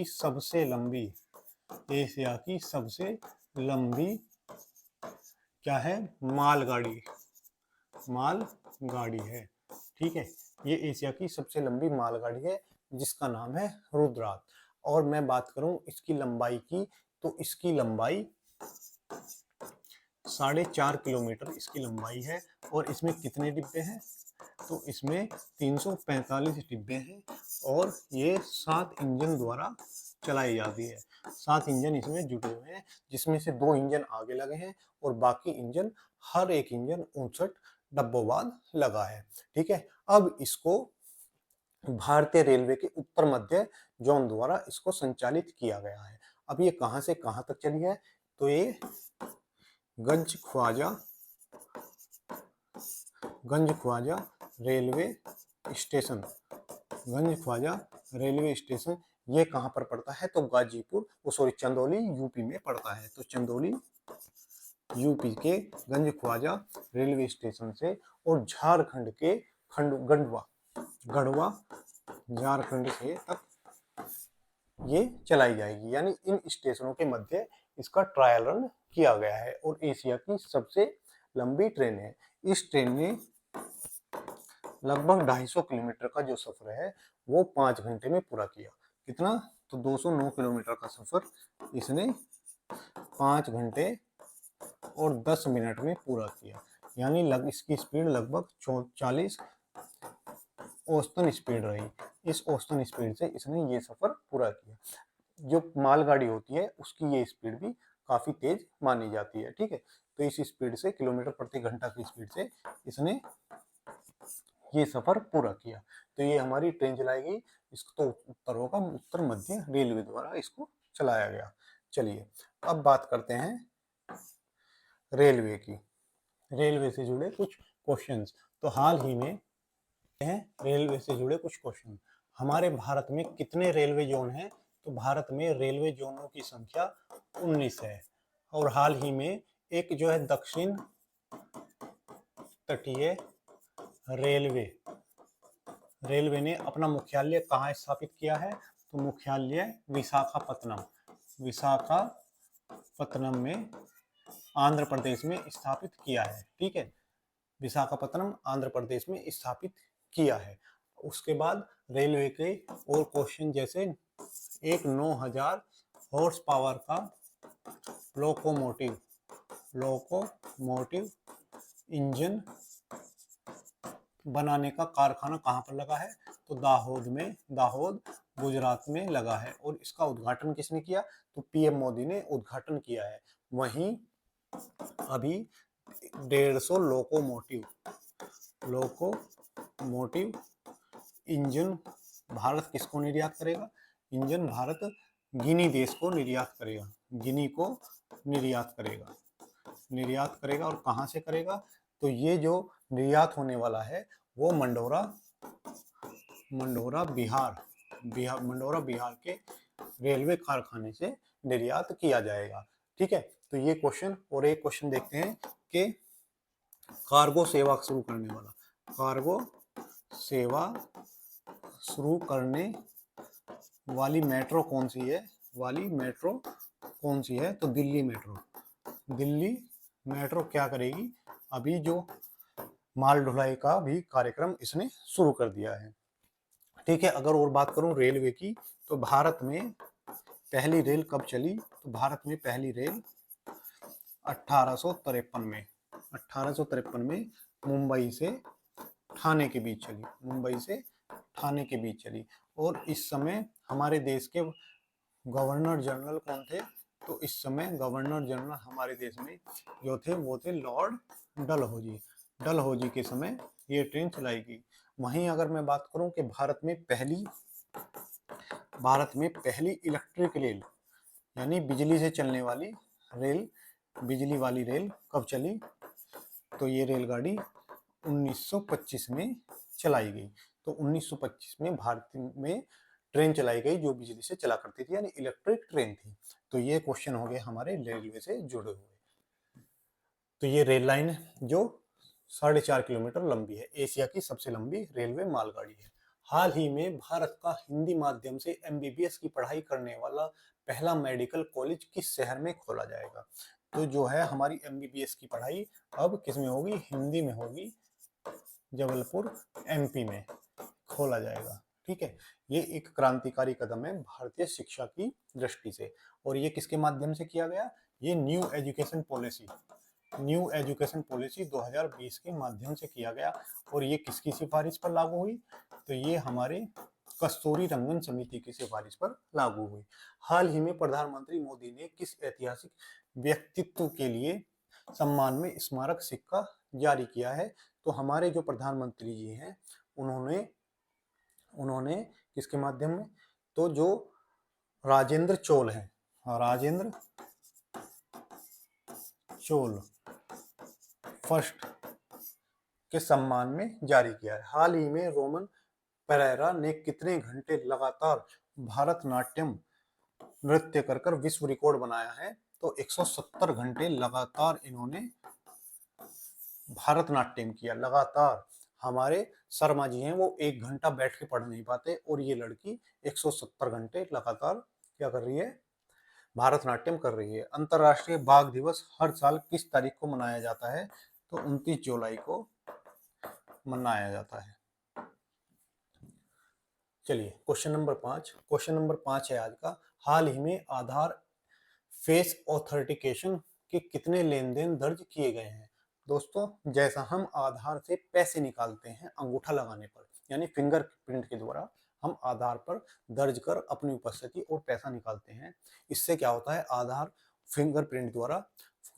सबसे लंबी क्या है? मालगाड़ी है। ठीक है, ये एशिया की सबसे लंबी मालगाड़ी है जिसका नाम है रुद्राक्ष। और मैं बात करूं इसकी लंबाई की, तो इसकी लंबाई 4.5 किलोमीटर इसकी लंबाई है। और इसमें कितने डिब्बे हैं? तो इसमें 345 डिब्बे हैं और ये 7 इंजन द्वारा चलाई जाती है। 7 इंजन इसमें जुटे हुए हैं, जिसमें से 2 इंजन आगे लगे हैं और बाकी इंजन, हर एक इंजन 59 डब्बों बाद लगा है। ठीक है, अब इसको भारतीय रेलवे के उत्तर मध्य जोन द्वारा इसको संचालित किया गया है। अब ये कहाँ से कहाँ तक चली है, तो ये गंज ख्वाजा रेलवे स्टेशन, गंज ख्वाजा रेलवे स्टेशन ये कहाँ पर पड़ता है, तो गाजीपुर, सॉरी चंदौली यूपी में पड़ता है। तो चंदौली यूपी के गंज ख्वाजा रेलवे स्टेशन से और झारखंड के गढ़वा झारखंड से तक ये चलाई जाएगी। यानी इन स्टेशनों के मध्य इसका ट्रायल रन किया गया है और एशिया की सबसे लंबी ट्रेन है। इस ट्रेन ने लगभग 250 किलोमीटर का जो सफर है वो 5 घंटे में पूरा किया। कितना, तो 209 किलोमीटर का सफर इसने 5 घंटे और 10 मिनट में पूरा किया। यानी इसकी स्पीड लगभग 40 औसतन स्पीड रही। इस औसतन स्पीड से इसने ये सफर पूरा किया। जो मालगाड़ी होती है उसकी ये स्पीड भी काफी तेज मानी जाती है। ठीक है, तो इस स्पीड से, किलोमीटर प्रति घंटा की स्पीड से इसने ये सफर पूरा किया। तो ये हमारी ट्रेन चलाई गई, इसको तो उत्तर होगा, उत्तर मध्य रेलवे द्वारा इसको चलाया गया। चलिए अब बात करते हैं रेलवे की, रेलवे से जुड़े कुछ क्वेश्चंस। तो हाल ही में हैं रेलवे से जुड़े कुछ क्वेश्चन। हमारे भारत में कितने रेलवे जोन हैं, तो भारत में रेलवे जोनों की संख्या 19 है। और हाल ही में एक जो है दक्षिण तटीय रेलवे ने अपना मुख्यालय कहाँ स्थापित किया है, तो मुख्यालय विशाखापत्तनम में आंध्र प्रदेश में स्थापित किया है। ठीक है, विशाखापत्तनम आंध्र प्रदेश में स्थापित किया है। उसके बाद रेलवे के और क्वेश्चन, जैसे एक 9000 हॉर्स पावर का लोकोमोटिव इंजन बनाने का कारखाना कहाँ पर लगा है, तो दाहोद गुजरात में लगा है। और इसका उद्घाटन किसने किया, तो पीएम मोदी ने उद्घाटन किया है। वहीं अभी 150 लोकोमोटिव इंजन भारत किसको निर्यात करेगा, इंजन भारत गिनी देश को निर्यात करेगा, गिनी को निर्यात करेगा। और कहाँ से करेगा, तो ये जो निर्यात होने वाला है वो मंडोरा बिहार के रेलवे कारखाने से निर्यात किया जाएगा। ठीक है, तो ये क्वेश्चन, और एक क्वेश्चन देखते हैं कि कार्गो सेवा शुरू करने वाली मेट्रो कौन सी है, तो दिल्ली मेट्रो क्या करेगी, अभी जो माल ढुलाई का भी कार्यक्रम इसने शुरू कर दिया है। ठीक है, अगर और बात करूं रेलवे की, तो भारत में पहली रेल कब चली, तो भारत में पहली रेल 1853 में मुंबई से ठाणे के बीच चली। और इस समय हमारे देश के गवर्नर जनरल कौन थे, तो इस समय गवर्नर जनरल हमारे देश में जो थे वो थे लॉर्ड डलहौजी के समय ये ट्रेन चलाई गई। वहीं अगर मैं बात करूं कि भारत में पहली इलेक्ट्रिक रेल, यानी बिजली से चलने वाली रेल कब चली, तो ये रेलगाड़ी 1925 में चलाई गई। तो 1925 में भारत में ट्रेन चलाई गई जो बिजली से चला करती थी, यानी इलेक्ट्रिक ट्रेन थी। तो ये क्वेश्चन हो गए हमारे रेलवे से जुड़े हुए। तो ये रेल लाइन जो 4.5 किलोमीटर लंबी है, एशिया की सबसे लंबी रेलवे मालगाड़ी है। हाल ही में भारत का हिंदी माध्यम से एमबीबीएस की पढ़ाई करने वाला पहला मेडिकल कॉलेज किस शहर में खोला जाएगा, तो जो है हमारी एमबीबीएस की पढ़ाई अब किस में होगी, हिंदी में होगी, जबलपुर एमपी में खोला जाएगा। ठीक है, ये एक क्रांतिकारी कदम है भारतीय शिक्षा की दृष्टि से। और ये किसके माध्यम से किया गया, ये न्यू एजुकेशन पॉलिसी 2020 के माध्यम से किया गया। और ये किसकी सिफारिश पर लागू हुई, तो ये हमारे कस्तूरी रंगन समिति की सिफारिश पर लागू हुई। हाल ही में प्रधानमंत्री मोदी ने किस ऐतिहासिक व्यक्तित्व के लिए सम्मान में स्मारक सिक्का जारी किया है? तो हमारे जो प्रधानमंत्री जी हैं उन्होंने उन्होंने किसके माध्यम में, तो जो राजेंद्र चोल हैं, राजेंद्र चोल फर्स्ट के सम्मान में जारी किया है। हाल ही में रोमन पेरेरा ने कितने घंटे लगातार भारतनाट्यम नृत्य कर विश्व रिकॉर्ड बनाया है? तो 170 घंटे लगातार इन्होंने भारतनाट्यम किया लगातार। हमारे शर्मा जी हैं वो 1 घंटा बैठ के पढ़ नहीं पाते और ये लड़की 170 घंटे लगातार क्या कर रही है? भारतनाट्यम कर रही है। अंतर्राष्ट्रीय बाघ दिवस हर साल किस तारीख को मनाया जाता है? तो 29 जुलाई को मनाया जाता है। चलिए क्वेश्चन नंबर 5 है आज का। हाल ही में आधार फेस ऑथेंटिकेशन के कितने लेन देन दर्ज किए गए हैं? दोस्तों जैसा हम आधार से पैसे निकालते हैं अंगूठा लगाने पर, यानी फिंगरप्रिंट के द्वारा हम आधार पर दर्ज कर अपनी उपस्थिति और पैसा निकालते हैं। इससे क्या होता है, आधार फिंगरप्रिंट द्वारा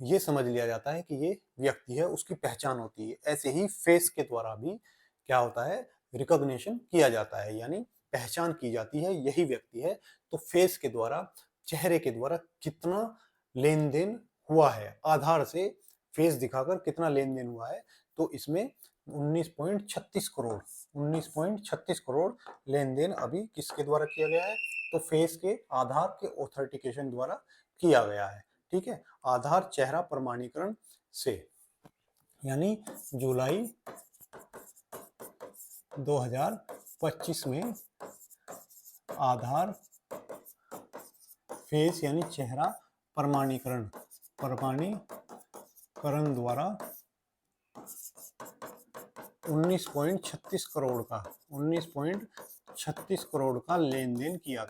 ये समझ लिया जाता है कि ये व्यक्ति है, उसकी पहचान होती है। ऐसे ही फेस के द्वारा भी क्या होता है, रिकॉग्निशन किया जाता है, यानी पहचान की जाती है यही व्यक्ति है। तो फेस के द्वारा, चेहरे के द्वारा कितना लेन देन हुआ है, आधार से फेस दिखाकर कितना लेन देन हुआ है, तो इसमें 19.36 करोड़ लेन देन अभी किसके द्वारा किया गया है? तो फेस के आधार के ऑथेंटिकेशन द्वारा किया गया है। ठीक है, आधार चेहरा प्रमाणीकरण से, यानी जुलाई 2025 में आधार फेस यानी चेहरा प्रमाणीकरण द्वारा 19.36 करोड़ का लेन देन किया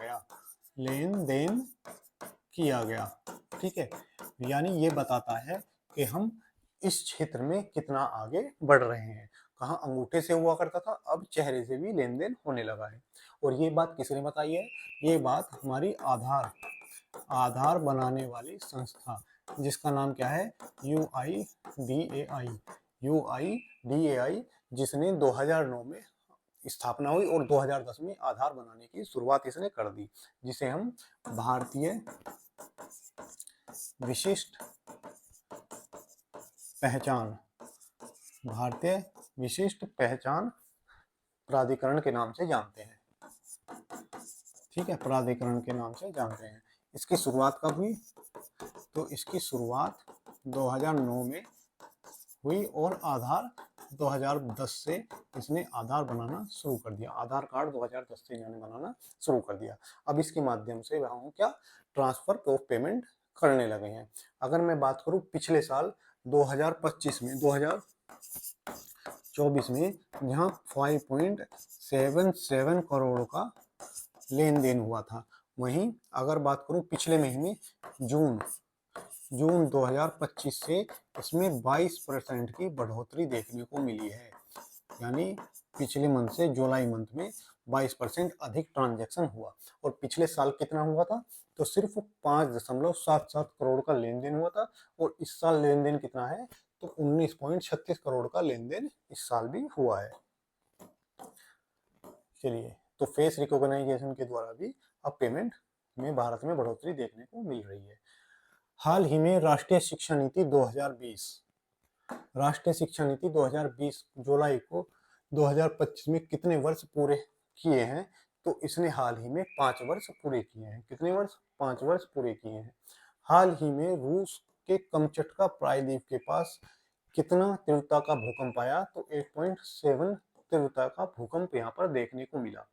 गया। ठीक है, यानी ये बताता है कि हम इस क्षेत्र में कितना आगे बढ़ रहे हैं। कहाँ अंगूठे से हुआ करता था, अब चेहरे से भी लेन देन होने लगा है। और ये बात किसने बताई है? ये बात हमारी आधार बनाने वाली संस्था, जिसका नाम क्या है? UIDAI, जिसने 2009 में स्थापना हुई और 2010 में आधार बनाने की शुरुआत इसने कर दी, जिसे हम भारतीय विशिष्ट पहचान प्राधिकरण के नाम से जानते हैं। ठीक है, प्राधिकरण के नाम से जानते हैं। इसकी शुरुआत कब हुई? तो इसकी शुरुआत 2009 में हुई और आधार 2010 से इसने आधार बनाना शुरू कर दिया। आधार कार्ड 2010 से इन्होंने बनाना शुरू कर दिया। अब इसके माध्यम से हम क्या ट्रांसफर ऑफ पेमेंट करने लगे हैं। अगर मैं बात करूं पिछले साल 2024 में जहां 5.77 करोड़ का लेन देन हुआ था, वहीं अगर बात करूं पिछले महीने जून 2025 से इसमें 22% की बढ़ोतरी देखने को मिली है। यानी पिछले मंथ से जुलाई मंथ में 22% अधिक ट्रांजैक्शन हुआ। और पिछले साल कितना हुआ था? तो सिर्फ 5.77 करोड़ का लेन देन हुआ था। और इस साल लेन देन कितना है? तो 19.36 करोड़ का लेन देन इस साल भी हुआ है। चलिए, तो फेस रिकॉग्नाइजेशन के द्वारा भी अब पेमेंट में भारत में बढ़ोतरी देखने को मिल रही है। हाल ही में राष्ट्रीय शिक्षा नीति 2020 जुलाई को 2025 में कितने वर्ष पूरे किए हैं? तो इसने हाल ही में 5 वर्ष पूरे किए हैं। कितने वर्ष? 5 वर्ष पूरे किए हैं। हाल ही में रूस के कमचटका प्रायद्वीप के पास कितना तीव्रता का भूकंप आया? तो 8.7 तीव्रता का भूकंप यहाँ पर देखने को मिला।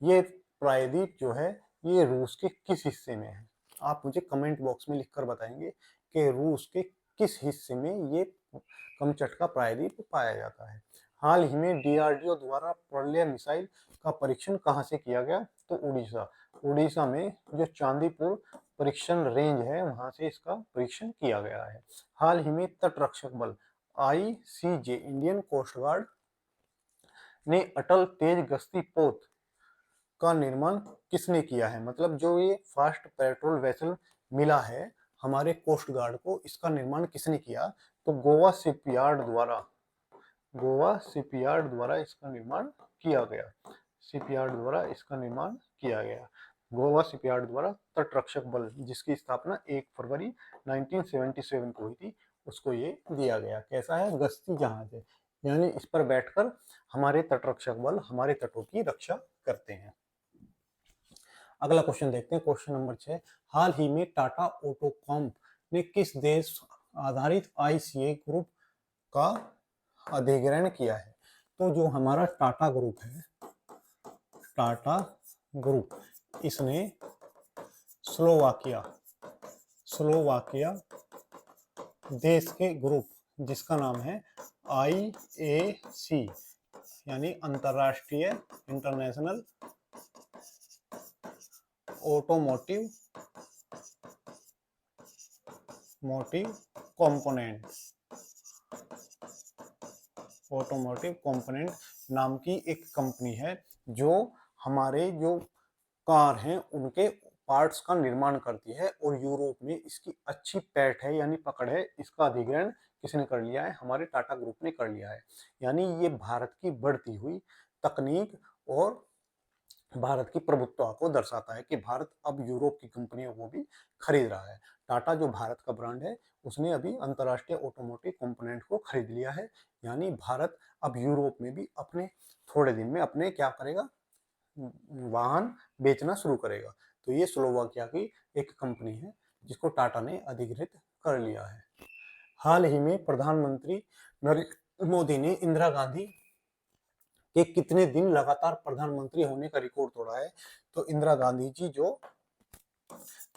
ये प्रायद्वीप जो है ये रूस के किस हिस्से में है? आप मुझे कमेंट बॉक्स में लिखकर बताएंगे कि रूस के किस हिस्से में ये कमचटका प्रायद्वीप पाया जाता है। हाल ही में DRDO द्वारा प्रलय मिसाइल का परीक्षण कहाँ से किया गया? तो उड़ीसा में जो चांदीपुर परीक्षण रेंज है वहां से इसका परीक्षण किया गया है। हाल ही में तटरक्षक बल ICJ इंडियन कोस्ट गार्ड ने अटल तेज गश्ती पोत का निर्माण किसने किया है, मतलब जो ये फास्ट पेट्रोल वेसल मिला है हमारे कोस्ट गार्ड को, इसका निर्माण किसने किया? तो गोवा शिपयार्ड द्वारा इसका निर्माण किया गया। शिपयार्ड द्वारा इसका निर्माण किया गया। गोवा शिपयार्ड द्वारा तटरक्षक बल, जिसकी स्थापना 1 फरवरी 1977 को हुई थी, उसको ये दिया गया। कैसा है? गश्ती जहाज है, यानी इस पर बैठकर हमारे तटरक्षक बल हमारे तटों की रक्षा करते हैं। अगला क्वेश्चन देखते हैं, क्वेश्चन नंबर 6। हाल ही में टाटा ऑटोकॉम ने किस देश आधारित आईसीए ग्रुप का अधिग्रहण किया है? तो जो हमारा टाटा ग्रुप है, टाटा ग्रुप, इसने स्लोवाकिया देश के ग्रुप, जिसका नाम है IAC, यानी अंतरराष्ट्रीय इंटरनेशनल ऑटोमोटिव कंपोनेंट नाम की एक कंपनी है, जो हमारे जो कार हैं उनके पार्ट्स का निर्माण करती है, और यूरोप में इसकी अच्छी पैठ है, यानी पकड़ है। इसका अधिग्रहण किसने कर लिया है? हमारे टाटा ग्रुप ने कर लिया है। यानी ये भारत की बढ़ती हुई तकनीक और भारत की प्रभुत्व को दर्शाता है कि भारत अब यूरोप की कंपनियों को भी खरीद रहा है। टाटा जो भारत का ब्रांड है, उसने अभी अंतरराष्ट्रीय ऑटोमोटिव कंपोनेंट को खरीद लिया है। यानी भारत अब यूरोप में भी अपने थोड़े दिन में अपने क्या करेगा? वाहन बेचना शुरू करेगा। तो ये स्लोवाकिया की एक कंपनी है जिसको टाटा ने अधिग्रहित कर लिया है। हाल ही में प्रधानमंत्री नरेंद्र मोदी ने इंदिरा गांधी के कितने दिन लगातार प्रधानमंत्री होने का रिकॉर्ड तोड़ा है? तो इंदिरा गांधी जी जो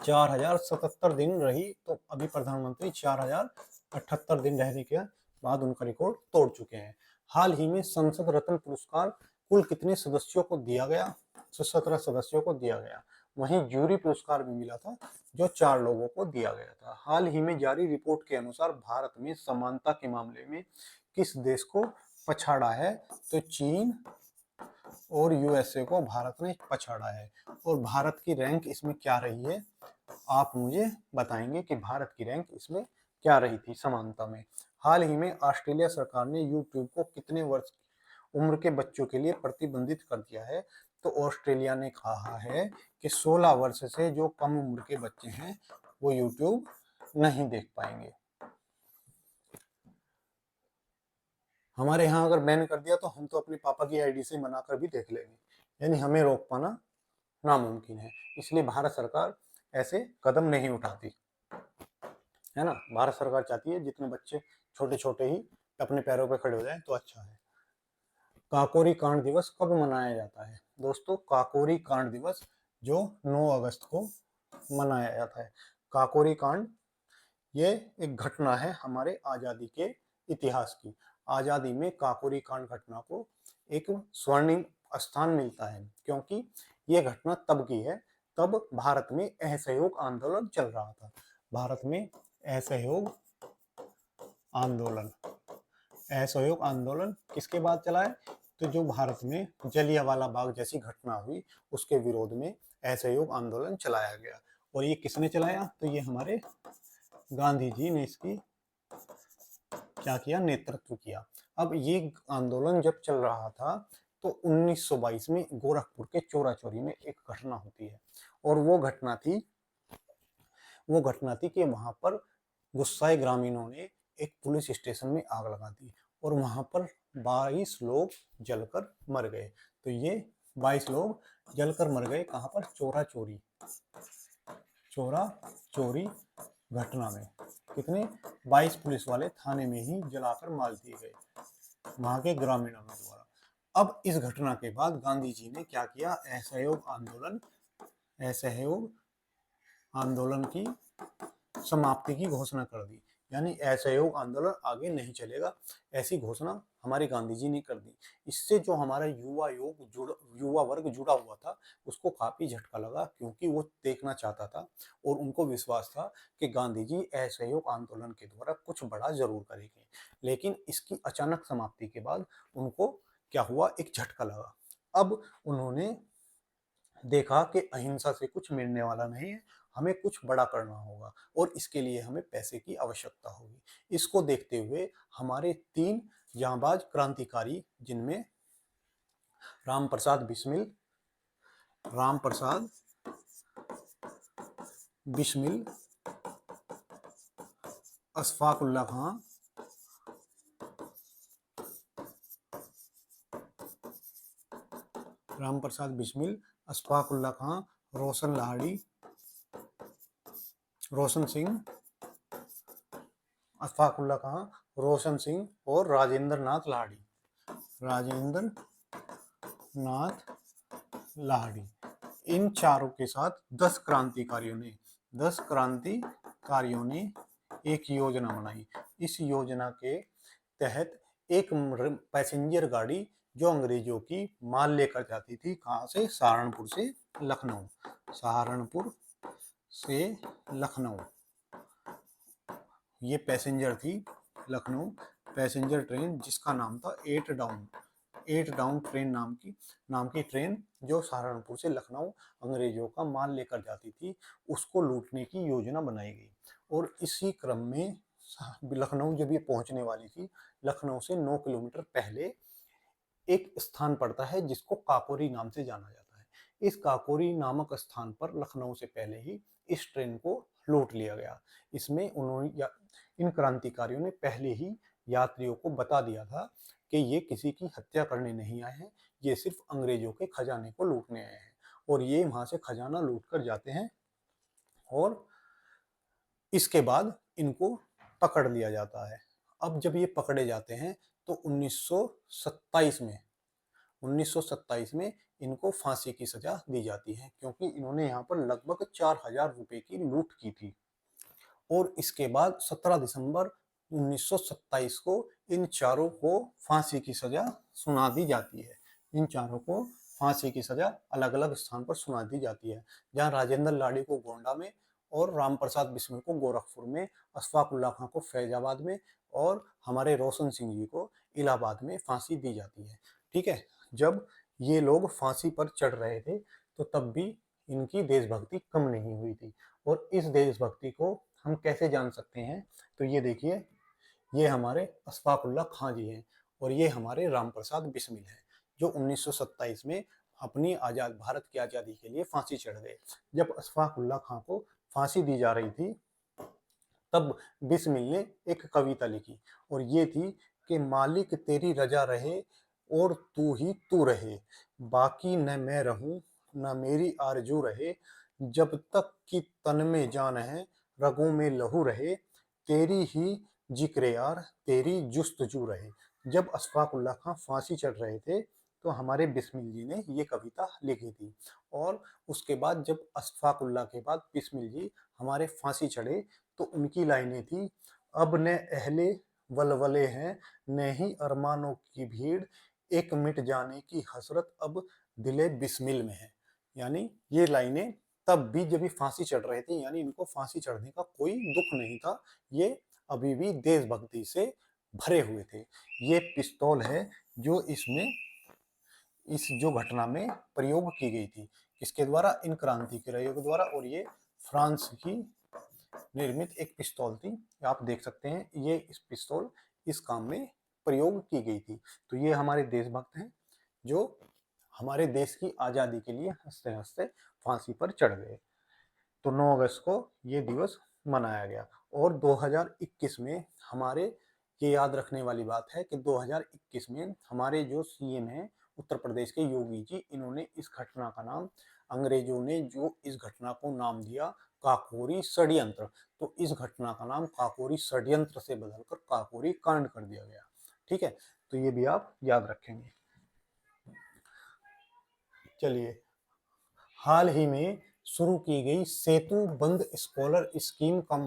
4077 दिन रही, तो अभी प्रधानमंत्री 4078 दिन रहने के बाद उनका रिकॉर्ड तोड़ चुके हैं। हाल ही में संसद रत्न पुरस्कार कुल कितने सदस्यों को दिया गया? 17 सदस्यों को दिया गया। वहीं जूरी पुरस्कार भी मिला था, जो 4 लोगों को दिया गया था। हाल ही में जारी रिपोर्ट के अनुसार भारत में समानता के मामले में किस देश को पछाड़ा है? तो चीन और यूएसए को भारत ने पछाड़ा है। और भारत की रैंक इसमें क्या रही है? आप मुझे बताएंगे कि भारत की रैंक इसमें क्या रही थी समानता में। हाल ही में ऑस्ट्रेलिया सरकार ने यूट्यूब को कितने वर्ष उम्र के बच्चों के लिए प्रतिबंधित कर दिया है? तो ऑस्ट्रेलिया ने कहा है कि 16 वर्ष से जो कम उम्र के बच्चे हैं वो यूट्यूब नहीं देख पाएंगे। हमारे यहाँ अगर बैन कर दिया तो हम तो अपने पापा की आईडी से मना कर भी देख लेंगे, यानी हमें रोक पाना नामुमकिन है। इसलिए भारत सरकार ऐसे कदम नहीं उठाती है ना। भारत सरकार चाहती है जितने बच्चे छोटे छोटे ही अपने पैरों पे खड़े हो जाएं तो अच्छा है। काकोरी कांड दिवस कब मनाया जाता है? दोस्तों, काकोरी कांड दिवस जो 9 अगस्त को मनाया जाता है। काकोरी कांड ये एक घटना है हमारे आज़ादी के इतिहास की। आज़ादी में काकोरी कांड घटना को एक स्वर्णिम स्थान मिलता है, क्योंकि ये घटना तब की है तब भारत में असहयोग आंदोलन चल रहा था। भारत में असहयोग आंदोलन किसके बाद चला है? तो जो भारत में जलियांवाला बाग जैसी घटना हुई उसके विरोध में असहयोग आंदोलन चलाया गया। और ये किसने चलाया? तो ये हमारे गांधी जी ने इसकी क्या किया? नेतृत्व किया। अब ये आंदोलन जब चल रहा था तो 1922 में गोरखपुर के चोरा चोरी में एक घटना होती है, और वो घटना थी कि वहां पर गुस्साए ग्रामीणों ने एक पुलिस स्टेशन में आग लगा दी, और वहां पर 22 लोग जलकर मर गए। तो ये 22 लोग जलकर मर गए कहां पर? चोरा चोरी घटना में। कितने? 22 पुलिस वाले थाने में ही जलाकर मार दिए गए वहां के ग्रामीणों द्वारा। अब इस घटना के बाद गांधी जी ने क्या किया? असहयोग आंदोलन की समाप्ति की घोषणा कर दी, यानी असहयोग आंदोलन आगे नहीं चलेगा, ऐसी घोषणा हमारे गांधी जी ने कर दी। इससे जो हमारा युवा वर्ग जुड़ा हुआ था उसको काफी झटका लगा, क्योंकि वो देखना चाहता था और उनको विश्वास था कि गांधी जी असहयोग आंदोलन के द्वारा कुछ बड़ा जरूर करेंगे। लेकिन इसकी अचानक समाप्ति के बाद उनको क्या हुआ? एक झटका लगा। अब उन्होंने देखा कि अहिंसा से कुछ मिलने वाला नहीं है, हमें कुछ बड़ा करना होगा और इसके लिए हमें पैसे की आवश्यकता होगी। इसको देखते हुए हमारे 3 जांबाज क्रांतिकारी, जिनमें राम प्रसाद बिस्मिल, राम प्रसाद बिस्मिल, अशफाक उल्लाह खां, राम प्रसाद बिस्मिल, अशफाक उल्लाह खां, रोशन लाहिड़ी, रोशन सिंह, अशफाक उल्लाह खां, रोशन सिंह और राजेंद्र नाथ लाहिड़ी, राजेंद्र नाथ लाहिड़ी। इन चारों के साथ 10 क्रांतिकारियों ने एक योजना बनाई। इस योजना के तहत एक पैसेंजर गाड़ी, जो अंग्रेजों की माल लेकर जाती थी, कहाँ से, सहारनपुर से लखनऊ, सहारनपुर से लखनऊ, ये पैसेंजर थी लखनऊ पैसेंजर ट्रेन, जिसका नाम था 8 डाउन ट्रेन नाम की ट्रेन, जो सहारनपुर से लखनऊ अंग्रेजों का माल लेकर जाती थी, उसको लूटने की योजना बनाई गई। और इसी क्रम में लखनऊ जब ये पहुंचने वाली थी, लखनऊ से 9 किलोमीटर पहले एक स्थान पड़ता है जिसको काकोरी नाम से जाना जाता है। इस काकोरी नामक स्थान पर लखनऊ से पहले ही इस ट्रेन को लूट लिया गया। इसमें इन क्रांतिकारियों ने पहले ही यात्रियों को बता दिया था कि ये किसी की हत्या करने नहीं आए हैं, ये सिर्फ अंग्रेजों के खजाने को लूटने आए हैं। और ये वहां से खजाना लूट कर जाते हैं और इसके बाद इनको पकड़ लिया जाता है। अब जब ये पकड़े जाते हैं तो 1927 में इनको फांसी की सजा दी जाती है, क्योंकि इन्होंने यहाँ पर लगभग 4000 रुपए की लूट की थी। और इसके बाद 17 दिसंबर 1927 को इन चारों को फांसी की सजा सुना दी जाती है। इन चारों को फांसी की सजा अलग अलग स्थान पर सुना दी जाती है, जहाँ राजेंद्र लाड़ी को गोंडा में, और राम प्रसाद बिस्मिल को गोरखपुर में, अशफाक उल्लाह खां को फैजाबाद में, और हमारे रोशन सिंह जी को इलाहाबाद में फांसी दी जाती है। ठीक है, जब ये लोग फांसी पर चढ़ रहे थे तो तब भी इनकी देशभक्ति कम नहीं हुई थी। और इस देशभक्ति को हम कैसे जान सकते हैं, तो ये देखिए, ये हमारे अशफाक उल्लाह खां जी हैं और ये हमारे राम प्रसाद बिस्मिल हैं, जो 1927 में अपनी भारत की आज़ादी के लिए फांसी चढ़ गए। जब अशफाक उल्लाह खां को फांसी दी जा रही थी, तब बिस्मिल ने एक कविता लिखी, और ये थी कि मालिक तेरी रजा रहे और तू ही तू रहे, बाकी न मैं रहूं न मेरी आरजू रहे, जब तक कि तन में जान है रगों में लहू रहे, तेरी ही जिक्र यार तेरी जुस्तजू रहे। जब अशफाक उल्लाह खां फांसी चढ़ रहे थे तो हमारे बिस्मिल जी ने ये कविता लिखी थी। और उसके बाद जब अशफाक उल्लाह के बाद बिस्मिल जी हमारे फांसी चढ़े तो उनकी लाइनें थी, अब न अहले वलवले हैं न ही अरमानों की भीड़, एक मिट जाने की हसरत अब दिले बिस्मिल में है। यानी ये लाइनें तब भी जब ये फांसी चढ़ रहे थे, यानी इनको फांसी चढ़ने का कोई दुख नहीं था, ये अभी भी देशभक्ति से भरे हुए थे। ये पिस्तौल है जो इस जो घटना में प्रयोग की गई थी, किसके द्वारा, इन क्रांतिकारियों के द्वारा। और ये फ्रांस की निर्मित एक पिस्तौल थी, आप देख सकते हैं, ये इस पिस्तौल इस काम में प्रयोग की गई थी। तो ये हमारे देशभक्त हैं जो हमारे देश की आज़ादी के लिए हंसते हंसते फांसी पर चढ़ गए। तो 9 अगस्त को ये दिवस मनाया गया। और 2021 में हमारे, ये याद रखने वाली बात है कि 2021 में हमारे जो सीएम हैं उत्तर प्रदेश के योगी जी, इन्होंने इस घटना का नाम, अंग्रेजों ने जो इस घटना को नाम दिया काकोरी षड्यंत्र, तो इस घटना का नाम काकोरी षड्यंत्र से बदलकर काकोरी कांड कर दिया गया। ठीक है, तो ये भी आप याद रखेंगे। चलिए, हाल ही में शुरू की गई सेतु बंद स्कॉलर स्कीम का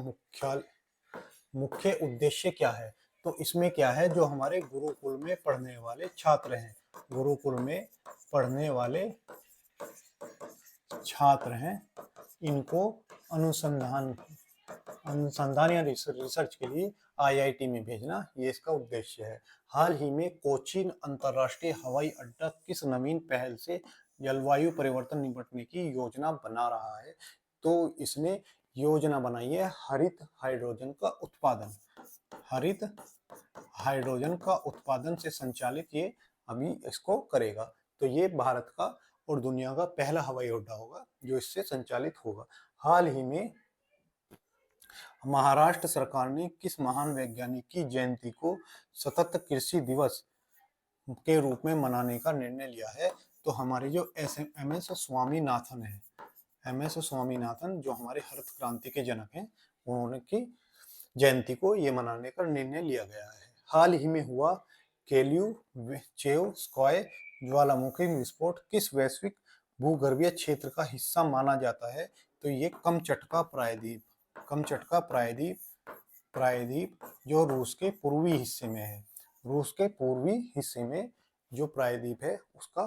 मुख्य उद्देश्य क्या है? तो इसमें क्या है, जो हमारे गुरुकुल में पढ़ने वाले छात्र हैं, गुरुकुल में पढ़ने वाले छात्र हैं, इनको अनुसंधान या रिसर्च के लिए आईआईटी में भेजना, ये इसका उद्देश्य है। हाल ही में कोचीन अंतर्राष्ट्रीय हवाई अड्डा किस नवीन पहल से जलवायु परिवर्तन निपटने की योजना बना रहा है। तो इसने योजना बनाई है हरित हाइड्रोजन का उत्पादन, हरित हाइड्रोजन का उत्पादन से संचालित ये अभी इसको करेगा। तो ये भारत का और दुनिया का पहला हवाई अड्डा होगा जो इससे संचालित होगा। हाल ही में महाराष्ट्र सरकार ने किस महान वैज्ञानिक की जयंती को सतत कृषि दिवस के रूप में मनाने का निर्णय लिया है? तो हमारे जो एम एस स्वामीनाथन है, एम एस स्वामीनाथन जो हमारे हरित क्रांति के जनक हैं, उन्होंने की जयंती को ये मनाने का निर्णय लिया गया है। हाल ही में हुआ केल्यूचेवस्काय ज्वालामुखी विस्फोट किस वैश्विक भूगर्भीय क्षेत्र का हिस्सा माना जाता है? तो ये कमचटका प्रायद्वीप, कमचटका प्रायद्वीप जो रूस के पूर्वी हिस्से में है, रूस के पूर्वी हिस्से में जो प्रायद्वीप है उसका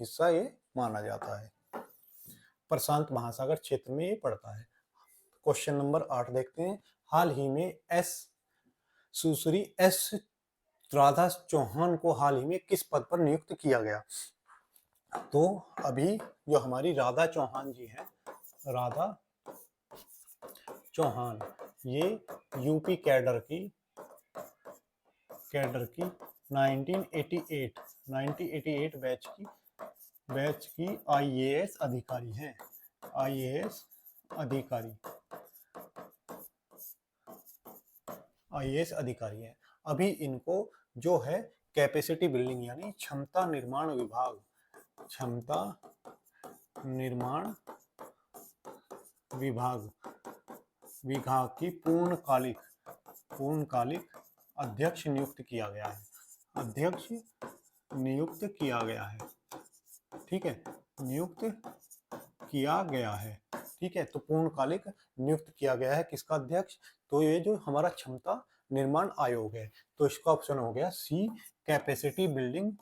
हिस्सा ये माना जाता है। प्रशांत महासागर क्षेत्र में ये पड़ता है। क्वेश्चन नंबर 8 देखते हैं। हाल ही में सुश्री एस राधा चौहान को हाल ही में किस पद पर नियुक्त किया गया? तो अभी जो हमारी राधा चौहान जी हैं, राधा चौहान, ये यूपी कैडर की 1988 बैच की आईएएस अधिकारी हैं, आईएएस अधिकारी हैं। अभी इनको जो है कैपेसिटी बिल्डिंग यानी क्षमता निर्माण विभाग की पूर्णकालिक अध्यक्ष नियुक्त किया गया है, ठीक है, नियुक्त किया गया है, ठीक है। तो पूर्णकालिक नियुक्त किया गया है किसका अध्यक्ष? तो ये जो हमारा क्षमता निर्माण आयोग है, तो इसका ऑप्शन हो गया सी, कैपेसिटी बिल्डिंग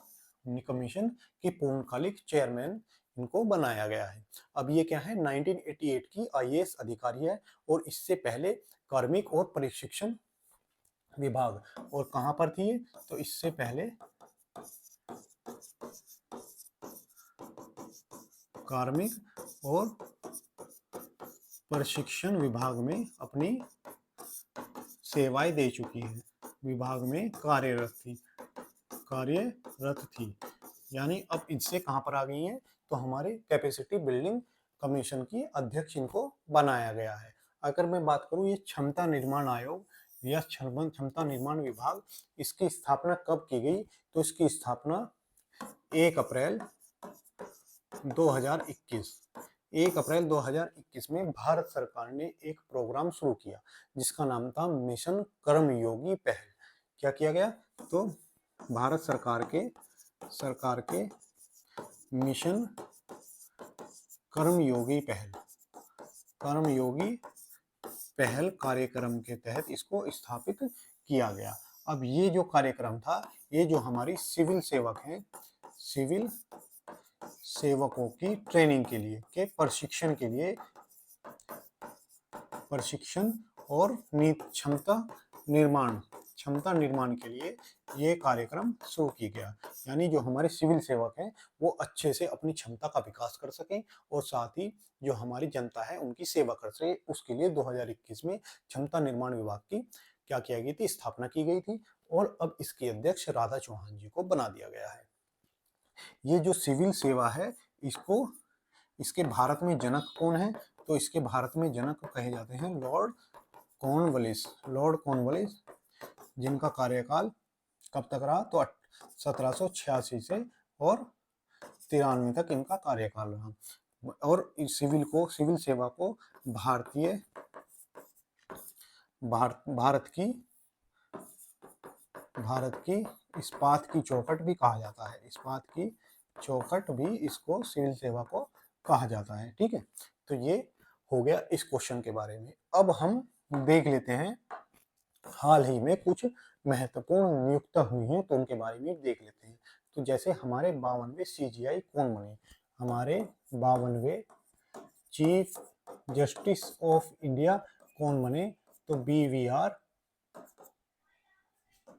कमीशन की पूर्णकालिक चेयरमैन इनको बनाया गया है। अब ये क्या है, 1988 की आईएएस अधिकारी है और इससे पहले कार्मिक और प्रशिक्षण विभाग, और कहां पर थी? तो इससे पहले कार्मिक और प्रशिक्षण विभाग में अपनी सेवाएं दे चुकी है, विभाग में कार्यरत थी, यानी अब इनसे कहां पर आ गई हैं? तो हमारे कैपेसिटी बिल्डिंग कमीशन की अध्यक्ष इनको बनाया गया है। अगर मैं बात करूं ये क्षमता निर्माण आयोग या क्षमता निर्माण विभाग, इसकी स्थापना कब की गई? तो इसकी स्थापना 1 अप्रैल 2021 में भारत सरकार ने एक प्रोग्राम शुरू किया जिसका नाम था मिशन कर्मयोगी पहल। क्या किया गया? तो भारत सरकार के मिशन कर्मयोगी पहल कार्यक्रम के तहत इसको स्थापित किया गया। अब ये जो कार्यक्रम था, ये जो हमारी सिविल सेवक हैं, सिविल सेवकों की ट्रेनिंग के लिए, के प्रशिक्षण और क्षमता निर्माण के लिए ये कार्यक्रम शुरू किया गया। यानी जो हमारे सिविल सेवक हैं वो अच्छे से अपनी क्षमता का विकास कर सकें और साथ ही जो हमारी जनता है उनकी सेवा कर सके, उसके लिए 2021 में क्षमता निर्माण विभाग की क्या किया गई थी? स्थापना की गई थी और अब इसके अध्यक्ष राधा चौहान जी को बना दिया गया है। ये जो सिविल सेवा है इसके भारत में जनक कौन है? तो इसके भारत में जनक कहे जाते हैं लॉर्ड कॉर्नवालिस, जिनका कार्यकाल कब तक रहा? तो 1786 से और 93 तक इनका कार्यकाल रहा। और इस सिविल सेवा को भारत की इस्पात की चौखट भी कहा जाता है, इस्पात की चौखट भी इसको सिविल सेवा को कहा जाता है, ठीक है। तो ये हो गया इस क्वेश्चन के बारे में। अब हम देख लेते हैं हाल ही में कुछ महत्वपूर्ण नियुक्ति हुई हैं, तो उनके बारे में देख लेते हैं। तो जैसे हमारे 52वें CGI कौन बने? हमारे 52वें चीफ जस्टिस ऑफ इंडिया कौन बने? तो BR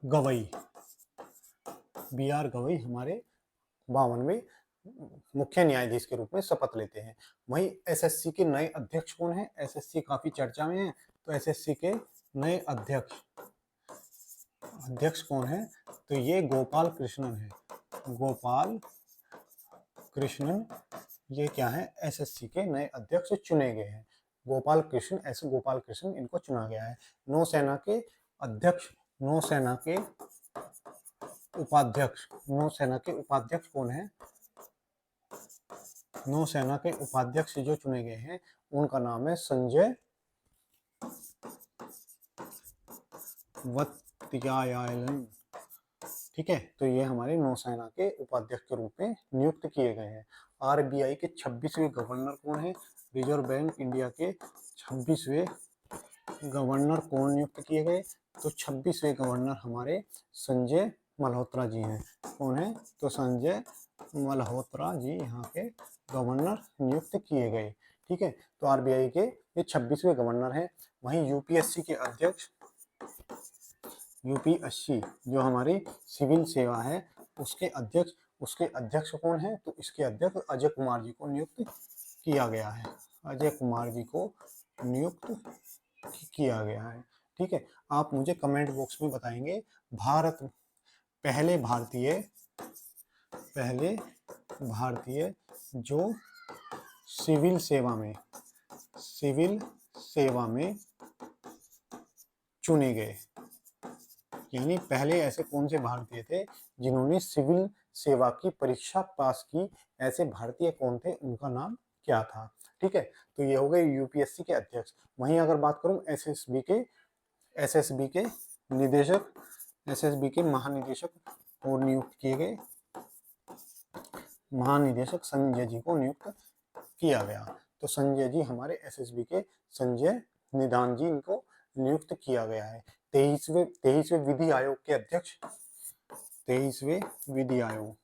गवई हमारे 52वें मुख्य न्यायाधीश के रूप में शपथ लेते हैं। वहीं एसएससी के नए अध्यक्ष कौन है? एसएससी काफी चर्चा में है, तो एसएससी के नए अध्यक्ष कौन है? तो ये गोपाल कृष्णन है। गोपाल कृष्णन, ये क्या है? एसएससी के नए अध्यक्ष चुने गए हैं। गोपाल कृष्ण, ऐसे गोपाल कृष्ण इनको चुना गया है। नौसेना के अध्यक्ष, नौसेना के उपाध्यक्ष कौन है? नौसेना के उपाध्यक्ष जो चुने गए हैं उनका नाम है संजय वत्यायालन। ठीक है, तो ये हमारे नौसेना के उपाध्यक्ष के रूप में नियुक्त किए गए हैं। आरबीआई के 26वें गवर्नर कौन है? रिजर्व बैंक इंडिया के 26वें गवर्नर कौन नियुक्त किए गए? तो 26वें गवर्नर हमारे संजय मल्होत्रा जी हैं। कौन है? तो संजय मल्होत्रा जी यहाँ के गवर्नर नियुक्त किए गए। ठीक है, तो आरबीआई के ये 26वें गवर्नर हैं। वहीं यूपीएससी के अध्यक्ष, यूपीएससी जो हमारी सिविल सेवा है उसके अध्यक्ष कौन है? तो इसके अध्यक्ष अजय कुमार जी को नियुक्त किया गया है। अजय कुमार जी को नियुक्त किया गया है। ठीक है, आप मुझे कमेंट बॉक्स में बताएंगे पहले भारतीय जो सिविल सेवा में चुने गए, यानी पहले ऐसे कौन से भारतीय थे जिन्होंने सिविल सेवा की परीक्षा पास की? ऐसे भारतीय कौन थे, उनका नाम क्या था? ठीक है, तो ये हो गए यूपीएससी के अध्यक्ष। वहीं अगर बात करूं एसएसबी के निदेशक, एसएसबी के महानिदेशक और नियुक्त किए गए, महानिदेशक संजय जी को नियुक्त किया गया। तो संजय जी हमारे एसएसबी के संजय निधान जी, इनको नियुक्त किया गया है। 23वें विधि आयोग के अध्यक्ष, 23वें विधि आयोग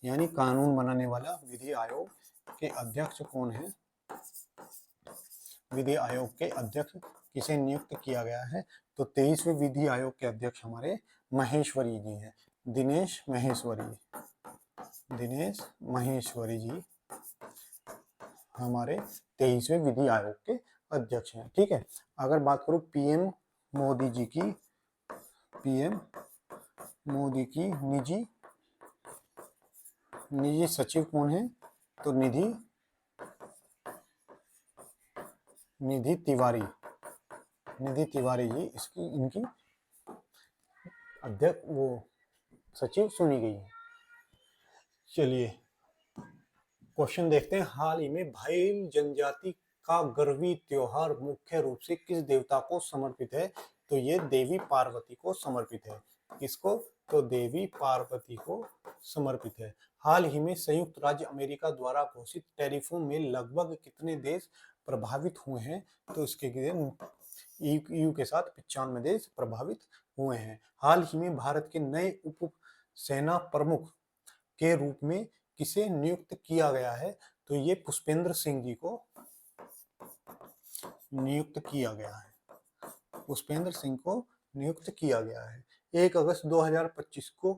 यानी कानून बनाने वाला विधि आयोग के अध्यक्ष कौन है? विधि आयोग के अध्यक्ष किसे नियुक्त किया गया है? तो 23वें विधि आयोग के अध्यक्ष हमारे महेश्वरी जी हैं। दिनेश महेश्वरी जी हमारे 23वें विधि आयोग के अध्यक्ष हैं। ठीक है, अगर बात करूं पीएम मोदी की निजी सचिव कौन है? तो निधि तिवारी जी इनकी अध्यक्ष सचिव चुनी गई है। चलिए क्वेश्चन देखते हैं। हाल ही में भाईल जनजाति का गर्वी त्योहार मुख्य रूप से किस देवता को समर्पित है? तो ये देवी पार्वती को समर्पित है। किसको? तो देवी पार्वती को समर्पित है। हाल ही में संयुक्त राज्य अमेरिका द्वारा घोषित टैरिफों में लगभग कितने देश प्रभावित हुए हैं? तो इसके ईयू के साथ 95 देश प्रभावित हुए हैं। हाल ही में भारत के नए उप सेना प्रमुख के रूप में किसे नियुक्त किया गया है? तो ये पुष्पेंद्र सिंह जी को नियुक्त किया गया है। पुष्पेंद्र सिंह को नियुक्त किया गया है। 1 अगस्त 2025 को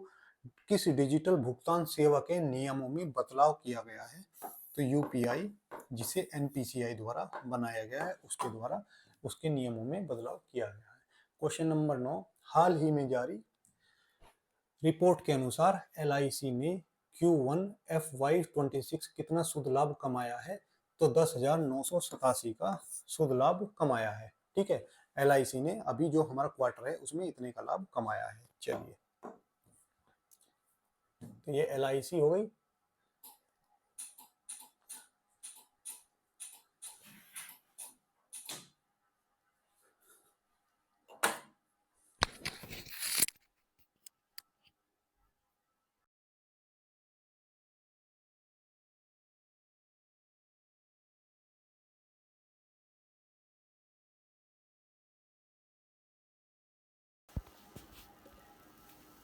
किस डिजिटल भुगतान सेवा के नियमों में बदलाव किया गया है? तो यूपीआई, जिसे एनपीसीआई द्वारा बनाया गया है, उसके द्वारा उसके नियमों में बदलाव किया गया है। क्वेश्चन नंबर 9, हाल ही में जारी रिपोर्ट के अनुसार एलआईसी ने Q1 FY26 कितना शुद्ध लाभ कमाया है? तो 10,987 का शुद्ध लाभ कमाया है। ठीक है, एलआईसी ने अभी जो हमारा क्वार्टर है उसमें इतने का लाभ कमाया है। चलिए, तो ये एलआईसी हो गई।